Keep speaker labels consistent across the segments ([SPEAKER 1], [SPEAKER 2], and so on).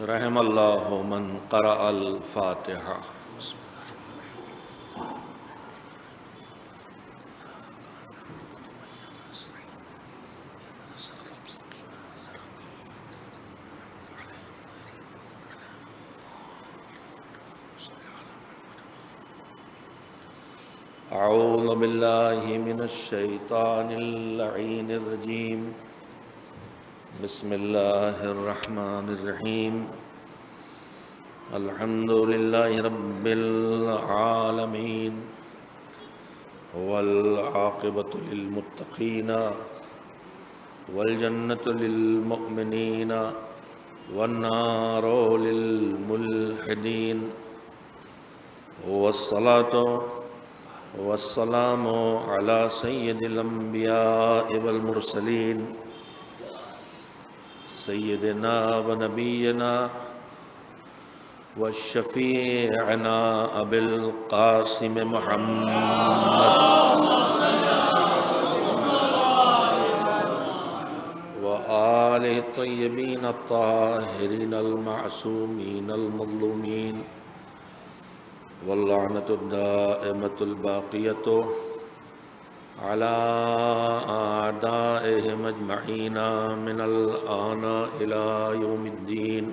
[SPEAKER 1] رحم اللہ من قرأ الفاتحہ۔ اعوذ باللہ من الشیطان اللعین الرجیم، بسم اللہ الرحمن الرحیم، الحمد للہ رب العالمین، والعاقبۃ للمتقین، والجنۃ للمؤمنین، والنار للملحدین، والصلاۃ والسلام علی سید الانبیاء والمرسلین، سیدنا و نبینا والشفیعنا ابی القاسم محمد وآلہ الطیبین الطاہرین المعصومین المظلومین، واللعنۃ الدائمۃ الباقیۃ علی اعدائہم اجمعین من الآن الی یوم الدین،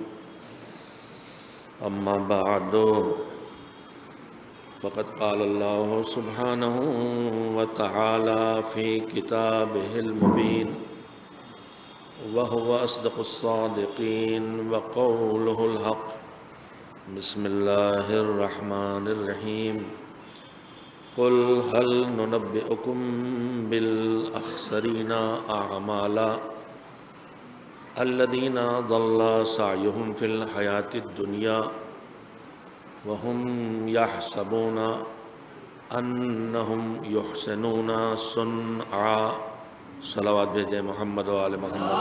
[SPEAKER 1] اما بعد فقد قال اللہ سبحانہ وتعالی فی کتابہ المبین، وهو اصدق الصادقین وقولہ الحق۔ بسم اللہ الرحمن الرحیم، قل هل ننبئکم بالاخسرین اعمالا الذین ضل سعیہم فی الحیاۃ الدنیا وهم یحسبون انہم یحسنون صنعا۔ صلوات بھیجیں محمد و آل محمد۔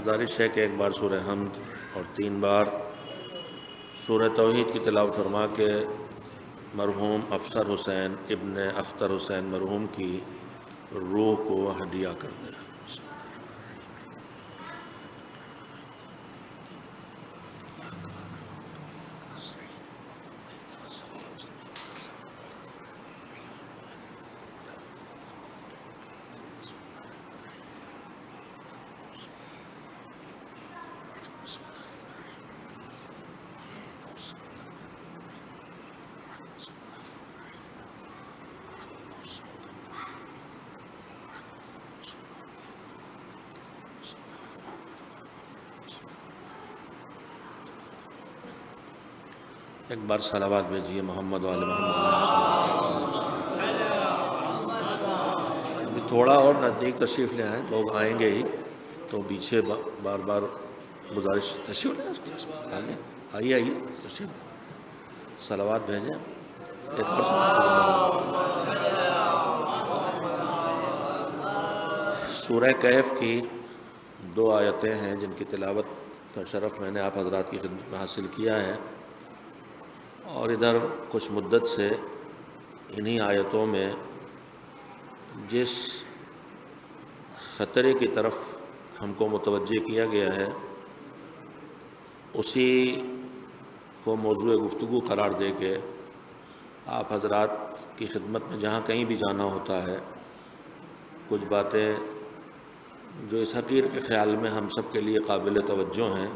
[SPEAKER 1] گزارش ہے کہ ایک بار سورہ حمد اور 3 بار سورہ توحید کی تلاوت فرما کے مرحوم افسر حسین ابن اختر حسین مرحوم کی روح کو ہدیہ کر دیں۔ ایک بار صلوات بھیجیے محمد و آل محمد۔ ابھی تھوڑا اور نزدیک تشریف لے آئیں، لوگ آئیں گے ہی تو پیچھے بار بار گزارش تشریف لے آئیں، آئیے تشریف صلوات بھیجیں۔ ایک بار سورہ کہف کی 2 آیتیں ہیں جن کی تلاوت کا شرف میں نے آپ حضرات کی خدمت میں حاصل کیا ہے، اور ادھر کچھ مدت سے انہی آیتوں میں جس خطرے کی طرف ہم کو متوجہ کیا گیا ہے اسی کو موضوع گفتگو قرار دے کے آپ حضرات کی خدمت میں جہاں کہیں بھی جانا ہوتا ہے کچھ باتیں جو اس حقیر کے خیال میں ہم سب کے لیے قابل توجہ ہیں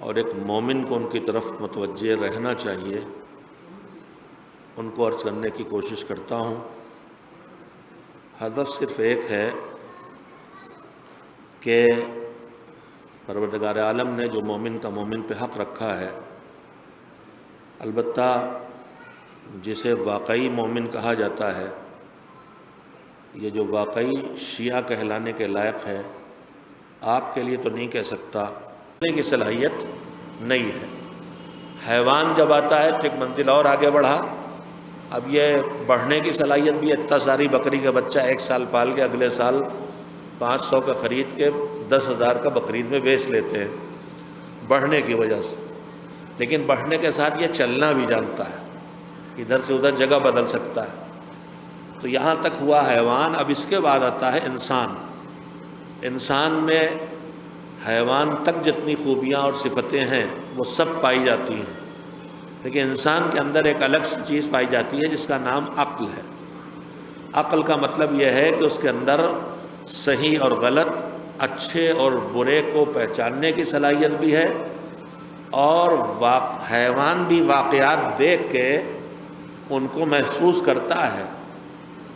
[SPEAKER 1] اور ایک مومن کو ان کی طرف متوجہ رہنا چاہیے، ان کو عرض کرنے کی کوشش کرتا ہوں۔ ہدف صرف ایک ہے کہ پروردگار عالم نے جو مومن کا مومن پہ حق رکھا ہے، البتہ جسے واقعی مومن کہا جاتا ہے، یہ جو واقعی شیعہ کہلانے کے لائق ہے، آپ کے لیے تو نہیں کہہ سکتا کی صلاحیت نہیں ہے۔ حیوان جب آتا ہے تو ایک منزل اور آگے بڑھا، اب یہ بڑھنے کی صلاحیت بھی، اتنا ساری بکری کا بچہ 1 سال پال کے اگلے سال 500 کا خرید کے 10,000 کا بقرعید میں بیچ لیتے ہیں بڑھنے کی وجہ سے، لیکن بڑھنے کے ساتھ یہ چلنا بھی جانتا ہے، ادھر سے ادھر جگہ بدل سکتا ہے۔ تو یہاں تک ہوا حیوان، اب اس کے بعد آتا ہے انسان۔ انسان میں حیوان تک جتنی خوبیاں اور صفتیں ہیں وہ سب پائی جاتی ہیں، لیکن انسان کے اندر ایک الگ سی چیز پائی جاتی ہے جس کا نام عقل ہے۔ عقل کا مطلب یہ ہے کہ اس کے اندر صحیح اور غلط، اچھے اور برے کو پہچاننے کی صلاحیت بھی ہے، اور حیوان بھی واقعات دیکھ کے ان کو محسوس کرتا ہے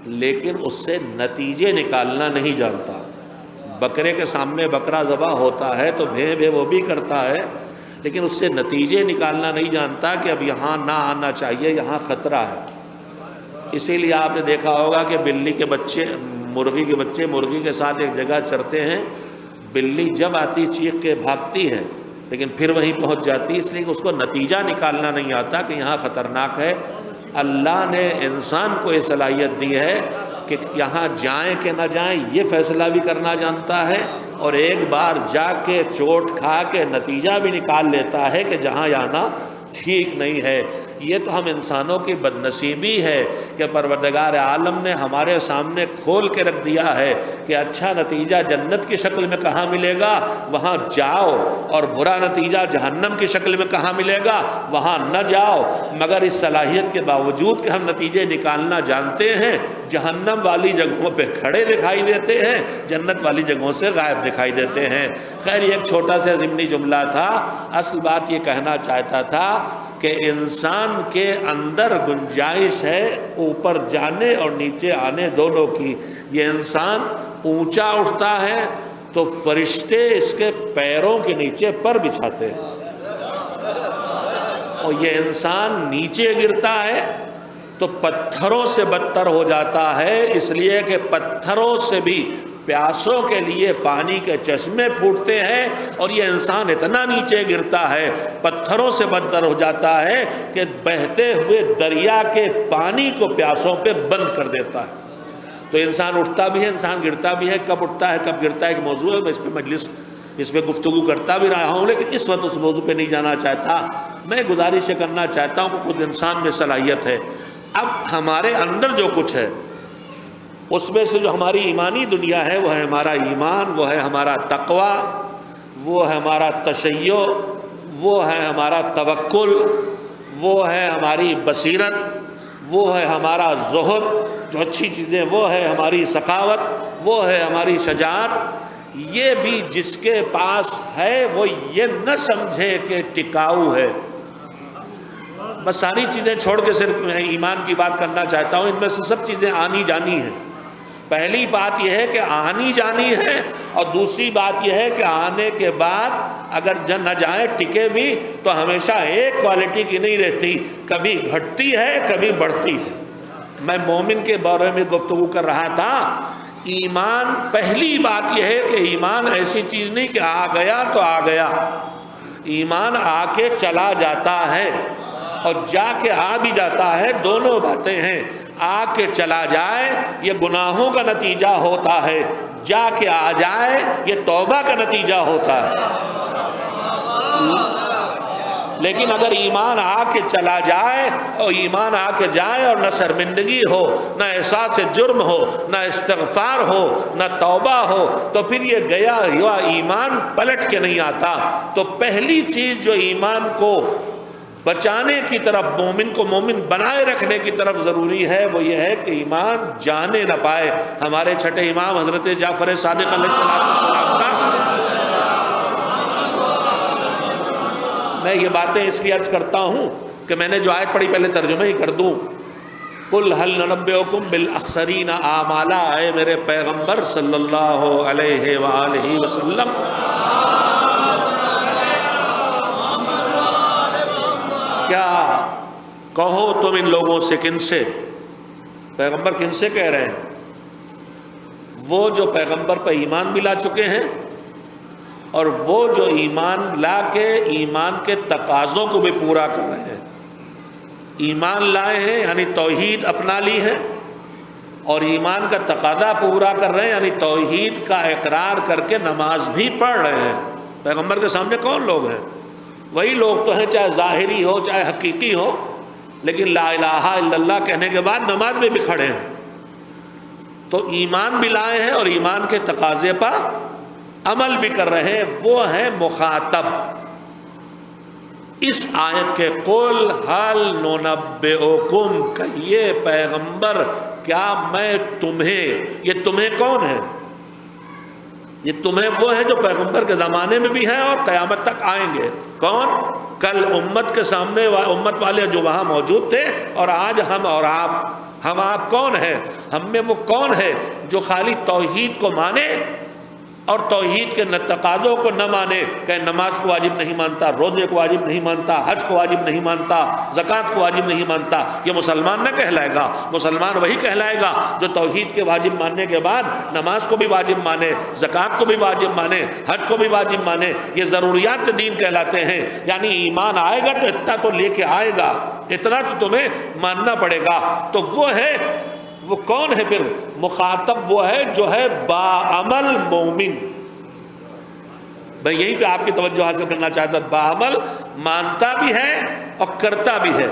[SPEAKER 1] لیکن اس سے نتیجے نکالنا نہیں جانتا۔ بکرے کے سامنے بکرا ذبح ہوتا ہے تو بھے بھے وہ بھی کرتا ہے، لیکن اس سے نتیجے نکالنا نہیں جانتا کہ اب یہاں نہ آنا چاہیے، یہاں خطرہ ہے۔ اسی لیے آپ نے دیکھا ہوگا کہ بلی کے بچے مرغی کے ساتھ ایک جگہ چرتے ہیں، بلی جب آتی چیخ کے بھاگتی ہے لیکن پھر وہیں پہنچ جاتی، اس لیے کہ اس کو نتیجہ نکالنا نہیں آتا کہ یہاں خطرناک ہے۔ اللہ نے انسان کو یہ صلاحیت دی ہے کہ یہاں جائیں کہ نہ جائیں یہ فیصلہ بھی کرنا جانتا ہے، اور ایک بار جا کے چوٹ کھا کے نتیجہ بھی نکال لیتا ہے کہ جہاں جانا ٹھیک نہیں ہے۔ یہ تو ہم انسانوں کی بدنصیبی ہے کہ پروردگار عالم نے ہمارے سامنے کھول کے رکھ دیا ہے کہ اچھا نتیجہ جنت کی شکل میں کہاں ملے گا، وہاں جاؤ، اور برا نتیجہ جہنم کی شکل میں کہاں ملے گا، وہاں نہ جاؤ۔ مگر اس صلاحیت کے باوجود کہ ہم نتیجے نکالنا جانتے ہیں، جہنم والی جگہوں پہ کھڑے دکھائی دیتے ہیں، جنت والی جگہوں سے غائب دکھائی دیتے ہیں۔ خیر یہ ایک چھوٹا سا ضمنی جملہ تھا، اصل بات یہ کہنا چاہتا تھا کہ انسان کے اندر گنجائش ہے اوپر جانے اور نیچے آنے دونوں کی۔ یہ انسان اونچا اٹھتا ہے تو فرشتے اس کے پیروں کے نیچے پر بچھاتے ہیں، اور یہ انسان نیچے گرتا ہے تو پتھروں سے بدتر ہو جاتا ہے، اس لیے کہ پتھروں سے بھی پیاسوں کے لیے پانی کے چشمے پھوٹتے ہیں، اور یہ انسان اتنا نیچے گرتا ہے، پتھروں سے بدتر ہو جاتا ہے کہ بہتے ہوئے دریا کے پانی کو پیاسوں پہ بند کر دیتا ہے۔ تو انسان اٹھتا بھی ہے، انسان گرتا بھی ہے، کب اٹھتا ہے کب گرتا ہے ایک موضوع ہے، میں اس پہ گفتگو کرتا بھی رہا ہوں، لیکن اس وقت اس موضوع پہ نہیں جانا چاہتا۔ میں گزارش کرنا چاہتا ہوں کہ خود انسان میں صلاحیت ہے۔ اب ہمارے اندر جو کچھ ہے اس میں سے جو ہماری ایمانی دنیا ہے وہ ہے ہمارا ایمان، وہ ہے ہمارا تقوی، وہ ہے ہمارا تشیع، وہ ہے ہمارا توکل، وہ ہے ہماری بصیرت، وہ ہے ہمارا زہد، جو اچھی چیزیں وہ ہے ہماری سخاوت، وہ ہے ہماری شجاعت۔ یہ بھی جس کے پاس ہے وہ یہ نہ سمجھے کہ ٹکاؤ ہے۔ بس ساری چیزیں چھوڑ کے صرف میں ایمان کی بات کرنا چاہتا ہوں، ان میں سے سب چیزیں آنی جانی ہیں۔ پہلی بات یہ ہے کہ آنی جانی ہے، اور دوسری بات یہ ہے کہ آنے کے بعد اگر نہ جائیں ٹکے بھی تو ہمیشہ ایک کوالٹی کی نہیں رہتی، کبھی گھٹتی ہے کبھی بڑھتی ہے۔ میں مومن کے بارے میں گفتگو کر رہا تھا۔ ایمان، پہلی بات یہ ہے کہ ایمان ایسی چیز نہیں کہ آ گیا تو آ گیا، ایمان آ کے چلا جاتا ہے اور جا کے آ بھی جاتا ہے، دونوں باتیں ہیں۔ آ کے چلا جائے یہ گناہوں کا نتیجہ ہوتا ہے، جا کے آ جائے یہ توبہ کا نتیجہ ہوتا ہے۔ لیکن اگر ایمان آ کے چلا جائے اور ایمان آ کے جائے اور نہ شرمندگی ہو، نہ احساس جرم ہو، نہ استغفار ہو، نہ توبہ ہو، تو پھر یہ گیا ہوا ایمان پلٹ کے نہیں آتا۔ تو پہلی چیز جو ایمان کو بچانے کی طرف، مومن کو مومن بنائے رکھنے کی طرف ضروری ہے، وہ یہ ہے کہ ایمان جانے نہ پائے۔ ہمارے چھٹے امام حضرت جعفر صادق علیہ السلام کا، میں یہ باتیں اس لیے عرض کرتا ہوں کہ میں نے جو آیت پڑھی پہلے ترجمہ ہی کر دوں۔ قُلْ هَلْ نُنَبِّئُكُمْ بِالْأَخْسَرِينَ أَعْمَالًا، اے میرے پیغمبر صلی اللہ علیہ وآلہ وسلم، کیا کہو تم ان لوگوں سے، کن سے؟ پیغمبر کن سے کہہ رہے ہیں؟ وہ جو پیغمبر پہ ایمان بھی لا چکے ہیں، اور وہ جو ایمان لا کے ایمان کے تقاضوں کو بھی پورا کر رہے ہیں۔ ایمان لائے ہیں یعنی توحید اپنا لی ہے، اور ایمان کا تقاضا پورا کر رہے ہیں یعنی توحید کا اقرار کر کے نماز بھی پڑھ رہے ہیں۔ پیغمبر کے سامنے کون لوگ ہیں؟ وہی لوگ تو ہیں، چاہے ظاہری ہو چاہے حقیقی ہو، لیکن لا الہ الا اللہ کہنے کے بعد نماز میں بھی کھڑے ہیں۔ تو ایمان بھی لائے ہیں اور ایمان کے تقاضے پر عمل بھی کر رہے ہیں، وہ ہیں مخاطب۔ اس آیت کے قل حل ننبئکم، کہیے پیغمبر کیا میں تمہیں، یہ تمہیں کون ہے؟ یہ تمہیں وہ ہے جو پیغمبر کے زمانے میں بھی ہیں اور قیامت تک آئیں گے۔ کون؟ کل امت کے سامنے امت والے جو وہاں موجود تھے، اور آج ہم اور آپ کون ہیں؟ ہم میں وہ کون ہے جو خالی توحید کو مانے اور توحید کے تقاضوں کو نہ مانے، کہ نماز کو واجب نہیں مانتا، روزے کو واجب نہیں مانتا، حج کو واجب نہیں مانتا، زکوٰۃ کو واجب نہیں مانتا؟ یہ مسلمان نہ کہلائے گا۔ مسلمان وہی کہلائے گا جو توحید کے واجب ماننے کے بعد نماز کو بھی واجب مانے، زکوٰۃ کو بھی واجب مانے، حج کو بھی واجب مانے۔ یہ ضروریات دین کہلاتے ہیں، یعنی ایمان آئے گا تو اتنا تو لے کے آئے گا، اتنا تو تمہیں ماننا پڑے گا۔ تو وہ کون ہے پھر؟ مخاطب وہ ہے جو ہے باعمل مومن۔ میں یہیں پہ آپ کی توجہ حاصل کرنا چاہتا ہوں، باعمل مانتا بھی ہے اور کرتا بھی ہے۔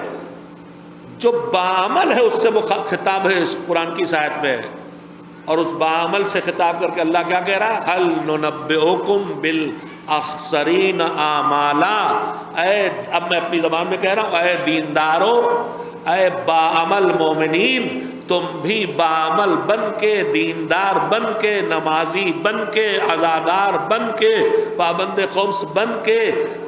[SPEAKER 1] جو باعمل ہے اس سے خطاب ہے اس قرآن کی آیت میں، اور اس باعمل سے خطاب کر کے اللہ کیا کہہ رہا ہے؟ حل ننبئکم بالاخسرین اعمالا، اب میں اپنی زبان میں کہہ رہا ہوں، اے دیندارو، اے باعمل مومنین، تم بھی باعمل بن کے، دیندار بن کے، نمازی بن کے، عزادار بن کے، پابند خمس بن کے،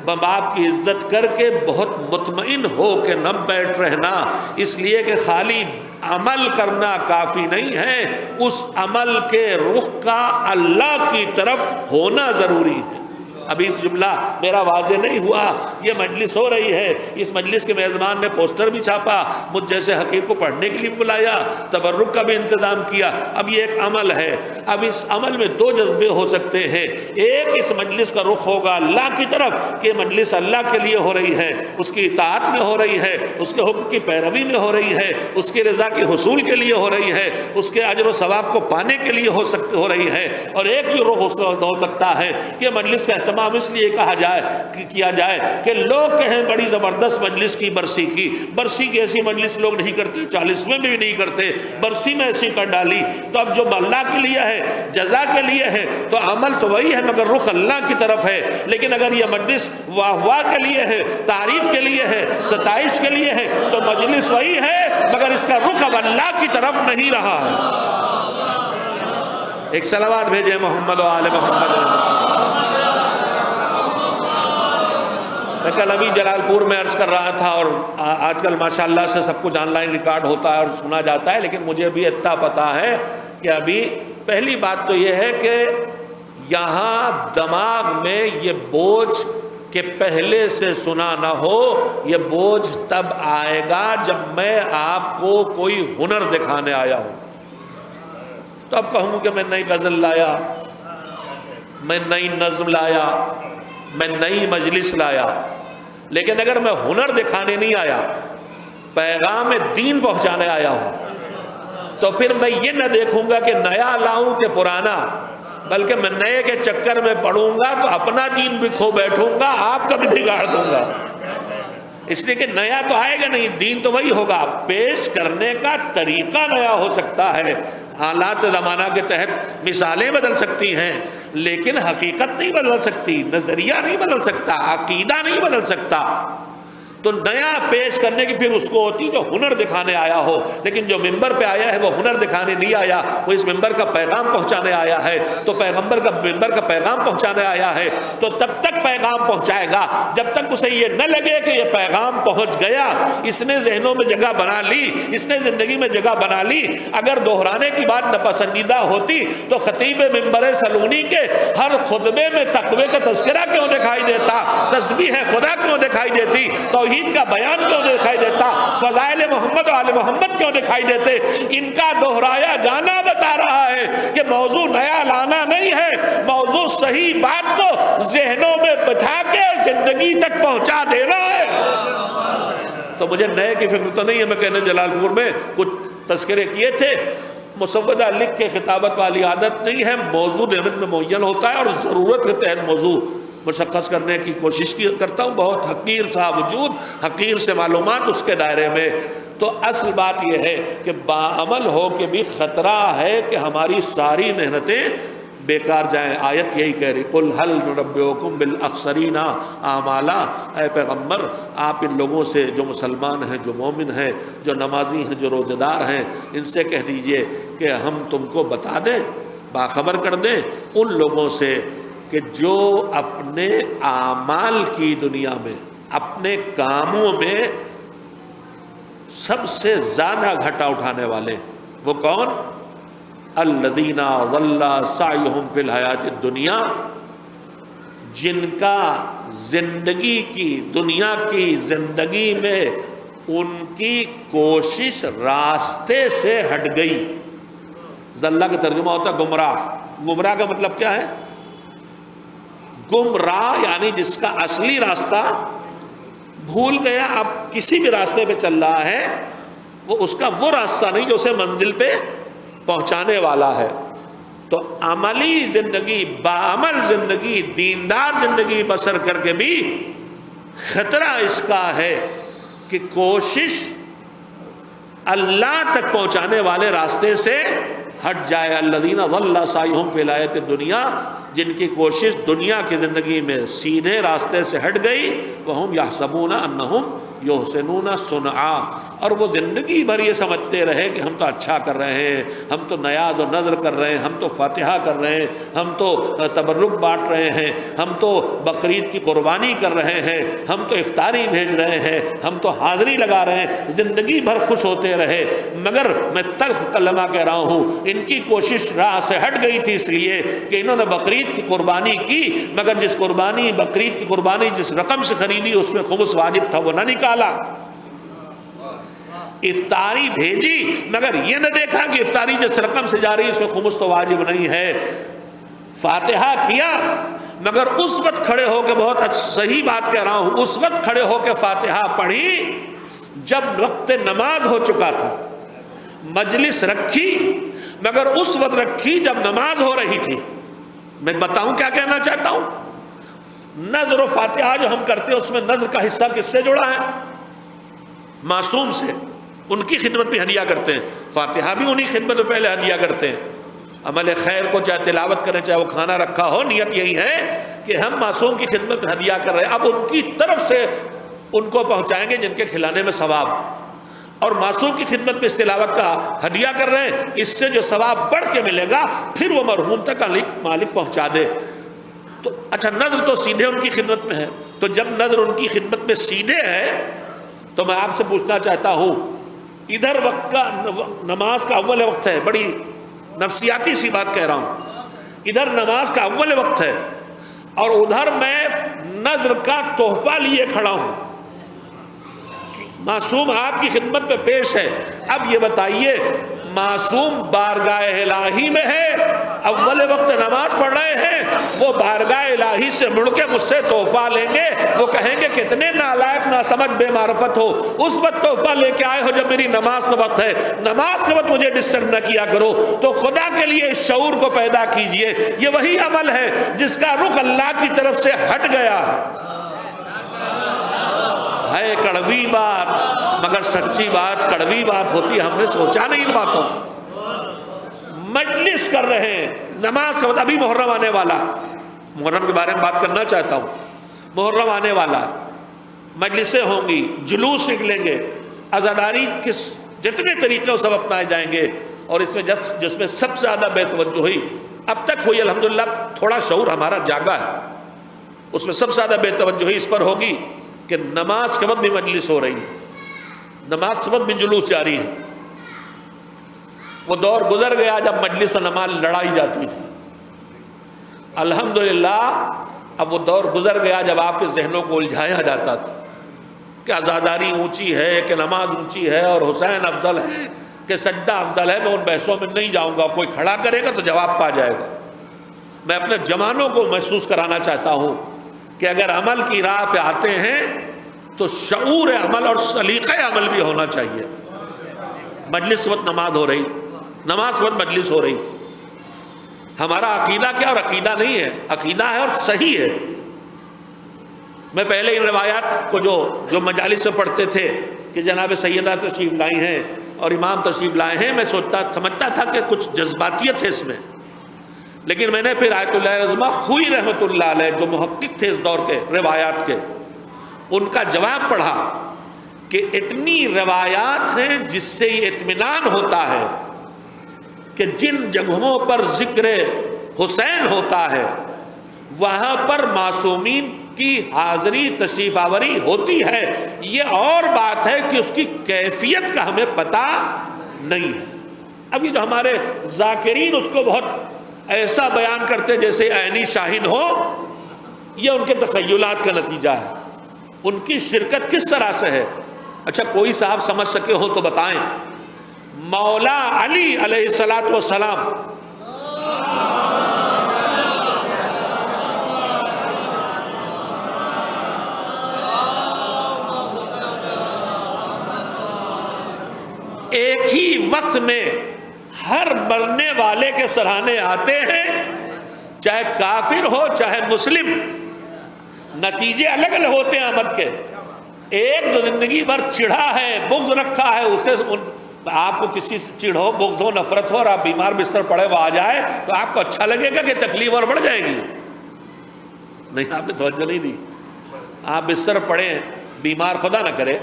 [SPEAKER 1] باپ کی عزت کر کے بہت مطمئن ہو کے نہ بیٹھ رہنا، اس لیے کہ خالی عمل کرنا کافی نہیں ہے، اس عمل کے رخ کا اللہ کی طرف ہونا ضروری ہے۔ ابھی جملہ میرا واضح نہیں ہوا، یہ مجلس ہو رہی ہے، اس مجلس کے میزبان نے پوسٹر بھی چھاپا، مجھ جیسے حقیر کو پڑھنے کے لیے بلایا، تبرک کا بھی انتظام کیا۔ اب یہ ایک عمل ہے، اب اس عمل میں دو جذبے ہو سکتے ہیں، ایک اس مجلس کا رخ ہوگا اللہ کی طرف کہ مجلس اللہ کے لیے ہو رہی ہے، اس کی اطاعت میں ہو رہی ہے، اس کے حکم کی پیروی میں ہو رہی ہے، اس کی رضا کے حصول کے لیے ہو رہی ہے، اس کے اجر و ثواب کو پانے کے لیے ہو رہی ہے، اور ایک بھی رخ ہو سکتا ہے کہ مجلس کا اس لیے کیا جائے کہ لوگ کہیں بڑی زبردست مجلس کی، برسی کی ایسی مجلس لوگ نہیں کرتے، 40ویں میں بھی نہیں کرتے، برسی میں ایسی کر ڈالی۔ تو اب جو اللہ کے لیے ہے، جزا کے لیے ہے، تو عمل تو وہی ہے مگر رخ اللہ کی طرف ہے۔ لیکن اگر یہ مجلس واہ کے لیے ہے، تعریف کے لیے ہے، ستائش کے لیے ہے، تو مجلس وہی ہے مگر اس کا رخ اب اللہ کی طرف نہیں رہا ہے۔ ایک صلوات بھیجیں محمد و آل محمد۔ میں کل ابھی جلال پور میں عرض کر رہا تھا، اور آج کل ماشاءاللہ سے سب کچھ آن لائن ریکارڈ ہوتا ہے اور سنا جاتا ہے، لیکن مجھے بھی اتنا پتا ہے کہ ابھی پہلی بات تو یہ ہے کہ یہاں دماغ میں یہ بوجھ کہ پہلے سے سنا نہ ہو، یہ بوجھ تب آئے گا جب میں آپ کو کوئی ہنر دکھانے آیا ہوں۔ تو اب کہوں کہ میں نئی غزل لایا، میں نئی نظم لایا، میں نئی مجلس لایا، لیکن اگر میں ہنر دکھانے نہیں آیا، پیغام دین پہنچانے آیا ہوں، تو پھر میں یہ نہ دیکھوں گا کہ نیا لاؤں کہ پرانا، بلکہ میں نئے کے چکر میں پڑوں گا تو اپنا دین بھی کھو بیٹھوں گا، آپ کا بھی بگاڑ دوں گا۔ اس لیے کہ نیا تو آئے گا نہیں، دین تو وہی ہوگا، پیش کرنے کا طریقہ نیا ہو سکتا ہے، حالات زمانہ کے تحت مثالیں بدل سکتی ہیں، لیکن حقیقت نہیں بدل سکتی، نظریہ نہیں بدل سکتا، عقیدہ نہیں بدل سکتا۔ تو نیا پیش کرنے کی پھر اس کو ہوتی جو ہنر دکھانے آیا ہو، لیکن جو ممبر پہ آیا ہے وہ ہنر دکھانے نہیں آیا، وہ اس ممبر کا پیغام پہنچانے آیا ہے، تو پیغمبر کا ممبر کا پیغام پہنچانے آیا ہے، تو تب تک پیغام پہنچائے گا جب تک اسے یہ نہ لگے کہ یہ پیغام پہنچ گیا، اس نے ذہنوں میں جگہ بنا لی، اس نے زندگی میں جگہ بنا لی۔ اگر دہرانے کی بات ناپسندیدہ ہوتی تو خطیب ممبر سلونی کے ہر خطبے میں تقوی کا تذکرہ کیوں دکھائی دیتا، تسبیح خدا کیوں دکھائی دیتی، توحید کا بیان کیوں دکھائی دیتا، فضائل محمد و آل محمد کیوں دکھائی دیتے؟ ان کا دہرایا جانا بتا رہا ہے کہ موضوع نیا لانا نہیں ہے، موضوع صحیح بات کو ذہنوں میں بٹھا کے زندگی تک پہنچا دینا ہے۔ تو مجھے نئے کی فکر تو نہیں ہے، میں کہنے جلال پور میں کچھ تذکرے کیے تھے، مسودہ لکھ کے خطابت والی عادت نہیں ہے، موضوع ذہن میں معین ہوتا ہے اور ضرورت کے تحت موضوع مشخص کرنے کی کوشش کرتا ہوں، بہت حقیر سا وجود، حقیر سے معلومات اس کے دائرے میں۔ تو اصل بات یہ ہے کہ باعمل ہو کے بھی خطرہ ہے کہ ہماری ساری محنتیں بیکار جائیں. آیت یہی کہہ رہی قل هل ننبئکم بالاخسرین اعمالا. اے پیغمبر آپ ان لوگوں سے جو مسلمان ہیں، جو مومن ہیں، جو نمازی ہیں، جو روزہ دار ہیں، ان سے کہہ دیجئے کہ ہم تم کو بتا دیں، باخبر کر دیں ان لوگوں سے کہ جو اپنے اعمال کی دنیا میں، اپنے کاموں میں سب سے زیادہ گھاٹا اٹھانے والے. وہ کون؟ الذین ضل سعیہم فی الحیات الدنیا، جن کا زندگی کی، دنیا کی زندگی میں ان کی کوشش راستے سے ہٹ گئی. ضلع کا ترجمہ ہوتا ہے گمراہ. گمراہ کا مطلب کیا ہے؟ گمراہ یعنی جس کا اصلی راستہ بھول گیا، اب کسی بھی راستے پہ چل رہا ہے، وہ اس کا وہ راستہ نہیں جو اسے منزل پہ پہنچانے والا ہے. تو عملی زندگی، باعمل زندگی، دیندار زندگی بسر کر کے بھی خطرہ اس کا ہے کہ کوشش اللہ تک پہنچانے والے راستے سے ہٹ جائے. الذین ضل سعیہم فی الحیاۃ الدنیا، جن کی کوشش دنیا کی زندگی میں سیدھے راستے سے ہٹ گئی. وہم یحسبون انہم یحسنون صنعا، اور وہ زندگی بھر یہ سمجھتے رہے کہ ہم تو اچھا کر رہے ہیں، ہم تو نیاز و نذر کر رہے ہیں، ہم تو فاتحہ کر رہے ہیں، ہم تو تبرک بانٹ رہے ہیں، ہم تو بقرعید کی قربانی کر رہے ہیں، ہم تو افطاری بھیج رہے ہیں، ہم تو حاضری لگا رہے ہیں. زندگی بھر خوش ہوتے رہے، مگر میں تلخ کلمہ کہہ رہا ہوں، ان کی کوشش راہ سے ہٹ گئی تھی اس لیے کہ انہوں نے بقرعید کی قربانی کی، مگر جس قربانی، بقرعید کی قربانی جس رقم سے خریدی اس میں خمس واجب تھا، وہ نہ نکالا. افطاری بھیجی مگر یہ نہ دیکھا کہ افطاری جس رقم سے جا رہی اس میں خمس تو واجب نہیں ہے. فاتحہ کیا مگر اس وقت کھڑے ہو کے، بہت صحیح بات کہہ رہا ہوں، اس وقت کھڑے ہو کے فاتحہ پڑھی جب وقت نماز ہو چکا تھا. مجلس رکھی مگر اس وقت رکھی جب نماز ہو رہی تھی. میں بتاؤں کیا کہنا چاہتا ہوں؟ نذر و فاتحہ جو ہم کرتے ہیں اس میں نذر کا حصہ کس سے جڑا ہے؟ معصوم سے. ان کی خدمت بھی ہدیہ کرتے ہیں، فاتحہ بھی انہی خدمت میں پہلے ہدیہ کرتے ہیں. عمل خیر کو چاہے تلاوت کریں چاہے وہ کھانا رکھا ہو، نیت یہی ہے کہ ہم معصوم کی خدمت میں ہدیہ کر رہے ہیں. اب ان کی طرف سے ان کو پہنچائیں گے جن کے کھلانے میں ثواب، اور معصوم کی خدمت میں اس تلاوت کا ہدیہ کر رہے ہیں، اس سے جو ثواب بڑھ کے ملے گا پھر وہ مرحوم تک مالک پہنچا دے. تو اچھا، نذر تو سیدھے ان کی خدمت میں ہے. تو جب نذر ان کی خدمت میں سیدھے ہے تو میں آپ سے پوچھنا چاہتا ہوں، ادھر وقت کا، نماز کا اول وقت ہے، بڑی نفسیاتی سی بات کہہ رہا ہوں، ادھر نماز کا اول وقت ہے اور ادھر میں نذر کا تحفہ لیے کھڑا ہوں، معصوم آپ کی خدمت میں پیش ہے. اب یہ بتائیے، معصوم بارگاہ الہی میں ہے، اول وقت نماز پڑھ رہے ہیں، وہ بارگاہ الہی سے مڑ کے مجھ سے تحفہ لیں گے، وہ کہیں گے کتنے نالائق ناسمجھ بے معرفت ہو، اس وقت تحفہ لے کے آئے ہو جب میری نماز کا وقت ہے، نماز کے وقت مجھے ڈسٹرب نہ کیا کرو. تو خدا کے لیے اس شعور کو پیدا کیجئے. یہ وہی عمل ہے جس کا رخ اللہ کی طرف سے ہٹ گیا ہے. ہے کڑوی بات مگر سچی بات. کڑوی بات ہوتی ہے، ہم نے سوچا نہیں ان باتوں. مجلس کر رہے ہیں، نماز سے ابھی محرم آنے والا، محرم کے بارے میں بات کرنا چاہتا ہوں. محرم آنے والا، مجلسیں ہوں گی، جلوس نکلیں گے، عزاداری کس جتنے طریقے سب اپنائے جائیں گے. اور اس میں جس میں سب سے زیادہ بے توجہی اب تک ہوئی، الحمدللہ تھوڑا شعور ہمارا جاگا ہے، اس میں سب سے زیادہ بے توجہی اس پر ہوگی کہ نماز کے وقت بھی مجلس ہو رہی ہے، نماز کے وقت بھی جلوس جاری ہے. وہ دور گزر گیا جب مجلس و نماز لڑائی جاتی تھی. الحمدللہ اب وہ دور گزر گیا جب آپ کے ذہنوں کو الجھایا جاتا تھا کہ عزاداری اونچی ہے، کہ نماز اونچی ہے، اور حسین افضل ہے، کہ سجدہ افضل ہے. میں ان بحثوں میں نہیں جاؤں گا، کوئی کھڑا کرے گا تو جواب پا جائے گا. میں اپنے جوانوں کو محسوس کرانا چاہتا ہوں کہ اگر عمل کی راہ پہ آتے ہیں تو شعور عمل اور سلیقہ عمل بھی ہونا چاہیے. مجلس وقت نماز ہو رہی، نماز وقت مجلس ہو رہی، ہمارا عقیدہ کیا؟ اور عقیدہ نہیں ہے، عقیدہ ہے اور صحیح ہے. میں پہلے ان روایات کو جو مجالس میں پڑھتے تھے کہ جناب سیدہ تشریف لائی ہیں اور امام تشریف لائے ہیں، میں سمجھتا تھا کہ کچھ جذباتیت ہے اس میں. لیکن میں نے پھر آیت اللہ رضمہ خوئی رحمۃ اللہ علیہ جو محقق تھے اس دور کے روایات کے، ان کا جواب پڑھا کہ اتنی روایات ہیں جس سے یہ اطمینان ہوتا ہے کہ جن جگہوں پر ذکر حسین ہوتا ہے وہاں پر معصومین کی حاضری تشریف آوری ہوتی ہے، یہ اور بات ہے کہ اس کی کیفیت کا ہمیں پتہ نہیں ہے۔ اب یہ جو ہمارے ذاکرین اس کو بہت ایسا بیان کرتے جیسے عینی شاہد ہو، یہ ان کے تخیلات کا نتیجہ ہے۔ ان کی شرکت کس طرح سے ہے؟ اچھا کوئی صاحب سمجھ سکے ہو تو بتائیں۔ مولا علی علیہ الصلوۃ والسلام ایک ہی وقت میں ہر مرنے والے کے سراہنے آتے ہیں، چاہے کافر ہو چاہے مسلم، نتیجے الگ الگ ہوتے ہیں آمد کے۔ ایک جو زندگی بھر چڑھا ہے، بغض رکھا ہے، اسے آپ کو کسی سے چڑھ ہو، بغض ہو، نفرت ہو اور آپ بیمار بستر پڑے وہ آ جائے تو آپ کو اچھا لگے گا کہ تکلیف اور بڑھ جائے گی؟ نہیں، آپ نے توجہ نہیں دی۔ آپ بستر پڑے بیمار، خدا نہ کرے،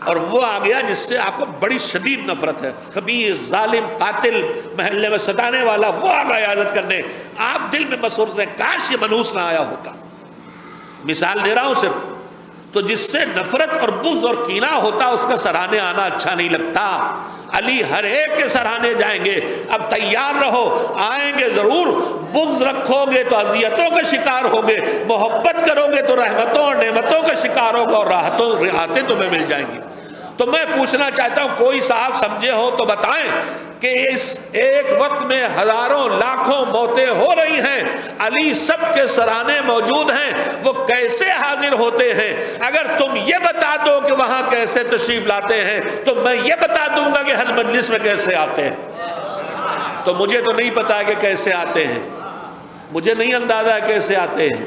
[SPEAKER 1] اور وہ آ گیا جس سے آپ کو بڑی شدید نفرت ہے، خبیث، ظالم، قاتل، محلے میں ستانے والا، وہ آ گیا عیادت کرنے، آپ دل میں مسرور سے کاش یہ منحوس نہ آیا ہوتا۔ مثال دے رہا ہوں صرف۔ تو جس سے نفرت اور بغض اور کینہ ہوتا اس کا سراہنے آنا اچھا نہیں لگتا۔ علی ہر ایک کے سراہنے جائیں گے، اب تیار رہو، آئیں گے ضرور۔ بغض رکھو گے تو اذیتوں کا شکار ہوگے، محبت کرو گے تو رحمتوں اور نعمتوں کا شکار ہوگا اور راحتیں تمہیں مل جائیں گی۔ تو میں پوچھنا چاہتا ہوں کوئی صاحب سمجھے ہو تو بتائیں کہ اس ایک وقت میں ہزاروں لاکھوں موتیں ہو رہی ہیں، علی سب کے سرانے موجود ہیں، وہ کیسے حاضر ہوتے ہیں؟ اگر تم یہ بتا دو کہ وہاں کیسے تشریف لاتے ہیں تو میں یہ بتا دوں گا کہ ہر مجلس میں کیسے آتے ہیں۔ تو مجھے تو نہیں پتا کہ کیسے آتے ہیں، مجھے نہیں اندازہ ہے کیسے آتے ہیں،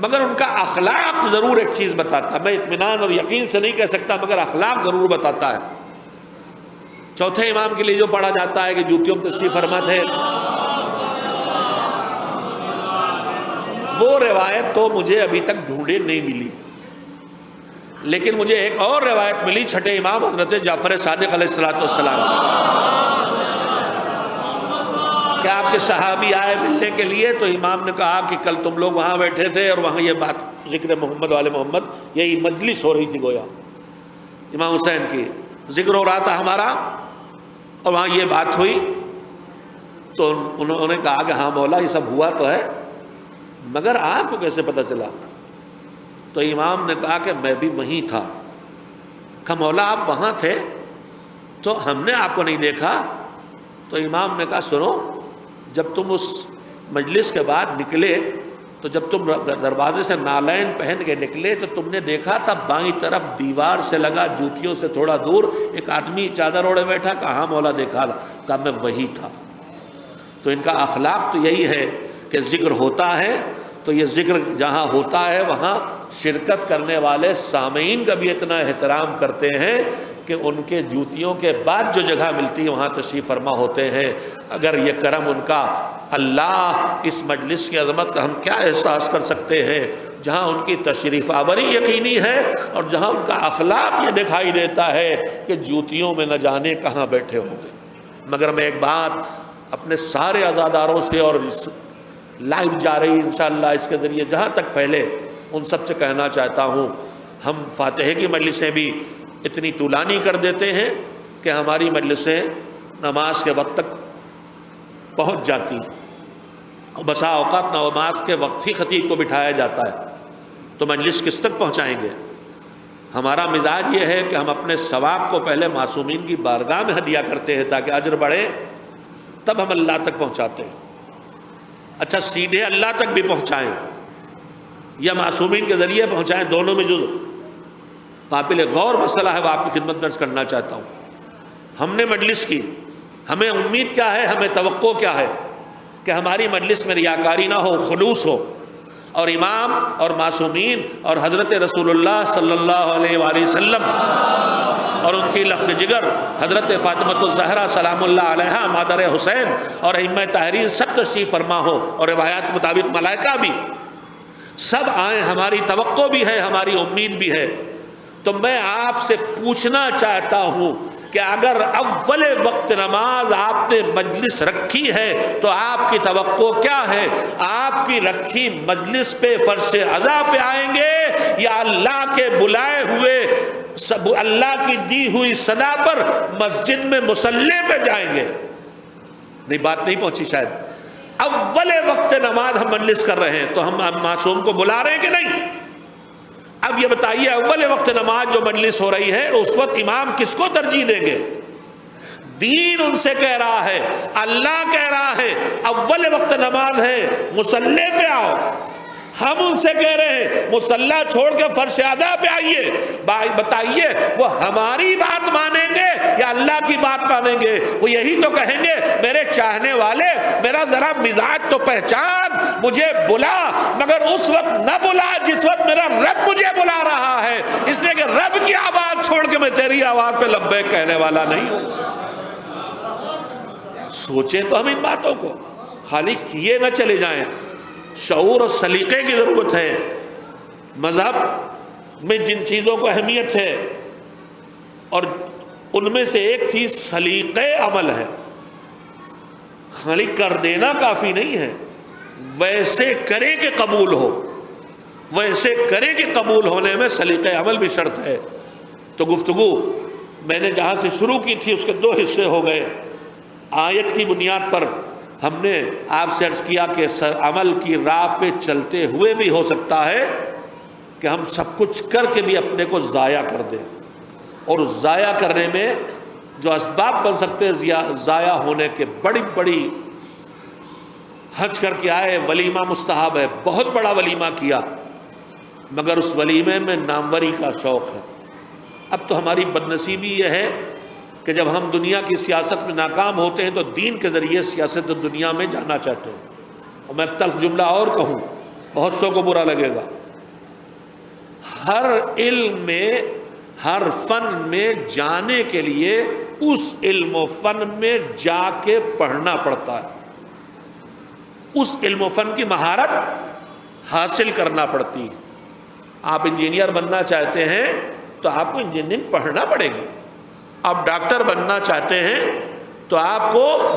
[SPEAKER 1] مگر ان کا اخلاق ضرور ایک چیز بتاتا ہے۔ میں اطمینان اور یقین سے نہیں کہہ سکتا، مگر اخلاق ضرور بتاتا ہے۔ چوتھے امام کے لیے جو پڑھا جاتا ہے کہ جوتیوں میں تشریف فرما تھے، وہ روایت تو مجھے ابھی تک ڈھونڈے نہیں ملی، لیکن مجھے ایک اور روایت ملی چھٹے امام حضرت جعفر صادق علیہ الصلوۃ والسلام، کہ آپ کے صحابی آئے ملنے کے لیے تو امام نے کہا کہ کل تم لوگ وہاں بیٹھے تھے اور وہاں یہ بات ذکر محمد والے محمد، یہی مجلس ہو رہی تھی، گویا امام حسین کی ذکر ہو رہا تھا ہمارا، اور وہاں یہ بات ہوئی تو انہوں نے کہا کہ ہاں مولا یہ سب ہوا تو ہے، مگر آپ کو کیسے پتہ چلا؟ تو امام نے کہا کہ میں بھی وہیں تھا۔ کہا مولا آپ وہاں تھے تو ہم نے آپ کو نہیں دیکھا؟ تو امام نے کہا سنو، جب تم اس مجلس کے بعد نکلے تو جب تم دروازے سے نالین پہن کے نکلے تو تم نے دیکھا تھا بائیں طرف دیوار سے لگا جوتیوں سے تھوڑا دور ایک آدمی چادر اوڑے بیٹھا؟ کہا مولا دیکھا۔ کہا میں وہی تھا۔ تو ان کا اخلاق تو یہی ہے کہ ذکر ہوتا ہے تو یہ ذکر جہاں ہوتا ہے وہاں شرکت کرنے والے سامعین کا بھی اتنا احترام کرتے ہیں کہ ان کے جوتیوں کے بعد جو جگہ ملتی ہے وہاں تشریف فرما ہوتے ہیں۔ اگر یہ کرم ان کا، اللہ اس مجلس کی عظمت کا ہم کیا احساس کر سکتے ہیں، جہاں ان کی تشریف آوری یقینی ہے اور جہاں ان کا اخلاق یہ دکھائی دیتا ہے کہ جوتیوں میں نہ جانے کہاں بیٹھے ہوں گے۔ مگر میں ایک بات اپنے سارے عزاداروں سے اور لائیو جا رہی انشاءاللہ اس کے ذریعے جہاں تک پہلے ان سب سے کہنا چاہتا ہوں، ہم فاتحے کی مجلسیں بھی اتنی طولانی کر دیتے ہیں کہ ہماری مجلسیں نماز کے وقت تک پہنچ جاتی ہیں، اور بسا اوقات نماز کے وقت ہی خطیب کو بٹھایا جاتا ہے، تو مجلس کس تک پہنچائیں گے؟ ہمارا مزاج یہ ہے کہ ہم اپنے ثواب کو پہلے معصومین کی بارگاہ میں ہدیہ کرتے ہیں تاکہ اجر بڑھے، تب ہم اللہ تک پہنچاتے ہیں۔ اچھا سیدھے اللہ تک بھی پہنچائیں یا معصومین کے ذریعے پہنچائیں، دونوں میں جو قابل غور مسئلہ ہے وہ آپ کی خدمت میں عرض کرنا چاہتا ہوں۔ ہم نے مجلس کی، ہمیں امید کیا ہے، ہمیں توقع کیا ہے کہ ہماری مجلس میں ریاکاری نہ ہو، خلوص ہو، اور امام اور معصومین اور حضرت رسول اللہ صلی اللہ علیہ وآلہ وسلم اور ان کی لخت جگر حضرت فاطمۃ الزہرا سلام اللہ علیہا مادر حسین اور ائمہ طاہرین سب تشریف فرما ہو، اور روایات کے مطابق ملائکہ بھی سب آئیں، ہماری توقع بھی ہے، ہماری امید بھی ہے۔ تو میں آپ سے پوچھنا چاہتا ہوں کہ اگر اول وقت نماز آپ نے مجلس رکھی ہے تو آپ کی توقع کیا ہے؟ آپ کی رکھی مجلس پہ فرش عزا پہ آئیں گے یا اللہ کے بلائے ہوئے اللہ کی دی ہوئی صدا پر مسجد میں مصلی پہ جائیں گے؟ نہیں، بات نہیں پہنچی شاید۔ اول وقت نماز ہم مجلس کر رہے ہیں تو ہم معصوم کو بلا رہے ہیں کہ نہیں؟ اب یہ بتائیے، اول وقت نماز جو مجلس ہو رہی ہے اس وقت امام کس کو ترجیح دیں گے؟ دین ان سے کہہ رہا ہے، اللہ کہہ رہا ہے اول وقت نماز ہے، مصلی پہ آؤ۔ ہم ان سے کہہ رہے ہیں مصلی چھوڑ کے فرش عزا پہ آئیے۔ بتائیے وہ ہماری بات مانیں گے یا اللہ کی بات مانیں گے؟ وہ یہی تو کہیں گے میرے چاہنے والے میرا ذرا مزاج تو پہچان، مجھے بلا، مگر اس وقت نہ بلا جس وقت میرا رب مجھے بلا رہا ہے، اس لیے کہ رب کی آواز چھوڑ کے میں تیری آواز پہ لبیک کہنے والا نہیں ہوں۔ سوچیں تو ہم ان باتوں کو، خالی کیے نہ چلے جائیں۔ شعور اور سلیقے کی ضرورت ہے۔ مذہب میں جن چیزوں کو اہمیت ہے اور ان میں سے ایک چیز سلیقے عمل ہے۔ خالی کر دینا کافی نہیں ہے، ویسے کرے کہ قبول ہو، ویسے کرے کہ قبول ہونے میں سلیقے عمل بھی شرط ہے۔ تو گفتگو میں نے جہاں سے شروع کی تھی اس کے دو حصے ہو گئے۔ آیت کی بنیاد پر ہم نے آپ سے عرض کیا کہ عمل کی راہ پہ چلتے ہوئے بھی ہو سکتا ہے کہ ہم سب کچھ کر کے بھی اپنے کو ضائع کر دیں، اور ضائع کرنے میں جو اسباب بن سکتے ہیں ضائع ہونے کے، بڑی بڑی حج کر کے آئے، ولیمہ مستحب ہے، بہت بڑا ولیمہ کیا، مگر اس ولیمے میں ناموری کا شوق ہے۔ اب تو ہماری بدنصیبی یہ ہے کہ جب ہم دنیا کی سیاست میں ناکام ہوتے ہیں تو دین کے ذریعے سیاست دنیا میں جانا چاہتے ہیں۔ اور میں تلخ جملہ اور کہوں، بہت سو کو برا لگے گا، ہر علم میں، ہر فن میں جانے کے لیے اس علم و فن میں جا کے پڑھنا پڑتا ہے، اس علم و فن کی مہارت حاصل کرنا پڑتی ہے۔ آپ انجینئر بننا چاہتے ہیں تو آپ کو انجینئرنگ پڑھنا پڑے گی، آپ ڈاکٹر بننا چاہتے ہیں تو آپ کو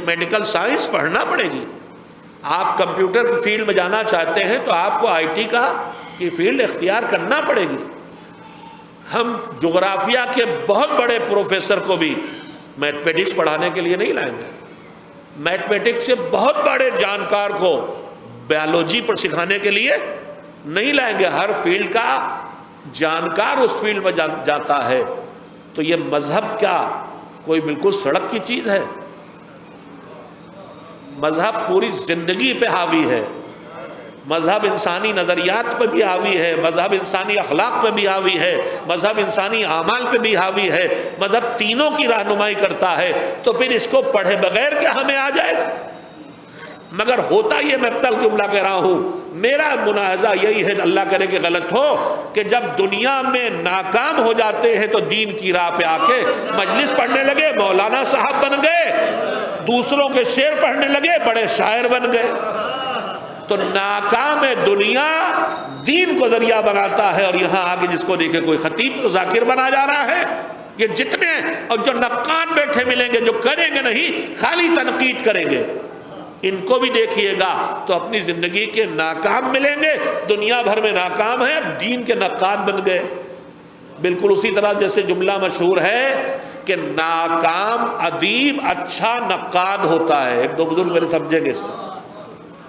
[SPEAKER 1] میڈیکل سائنس پڑھنا پڑے گی، آپ کمپیوٹر کی فیلڈ میں جانا چاہتے ہیں تو آپ کو آئی ٹی کی فیلڈ اختیار کرنا پڑے گی۔ ہم جغرافیہ کے بہت بڑے پروفیسر کو بھی میتھمیٹکس پڑھانے کے لیے نہیں لائیں گے، میتھمیٹکس سے بہت بڑے جانکار کو بایولوجی پر سکھانے کے لیے نہیں لائیں گے۔ ہر فیلڈ کا جانکار اس فیلڈ میں جاتا ہے۔ تو یہ مذہب کیا کوئی بالکل سڑک کی چیز ہے؟ مذہب پوری زندگی پہ حاوی ہے، مذہب انسانی نظریات پہ بھی حاوی ہے، مذہب انسانی اخلاق پہ بھی حاوی ہے، مذہب انسانی اعمال پہ بھی حاوی ہے، مذہب تینوں کی رہنمائی کرتا ہے۔ تو پھر اس کو پڑھے بغیر کیا ہمیں آ جائے گا؟ مگر ہوتا یہ، میں تل جملہ کہہ رہا ہوں، میرا ملاحظہ یہی ہے، اللہ کرے کہ غلط ہو، کہ جب دنیا میں ناکام ہو جاتے ہیں تو دین کی راہ پہ آ کے مجلس پڑھنے لگے، مولانا صاحب بن گئے، دوسروں کے شعر پڑھنے لگے، بڑے شاعر بن گئے۔ تو ناکام دنیا دین کو ذریعہ بناتا ہے، اور یہاں آگے جس کو دیکھے کوئی خطیب تو ذاکر بنا جا رہا ہے۔ یہ جتنے اور جو نقاد بیٹھے ملیں گے، جو کریں گے نہیں، خالی تنقید کریں گے، ان کو بھی دیکھیے گا تو اپنی زندگی کے ناکام ملیں گے، دنیا بھر میں ناکام ہیں، دین کے نقاد بن گئے۔ بالکل اسی طرح جیسے جملہ مشہور ہے کہ ناکام ادیب اچھا نقاد ہوتا ہے، ایک دو بزرگ میرے سمجھیں گے اس کو،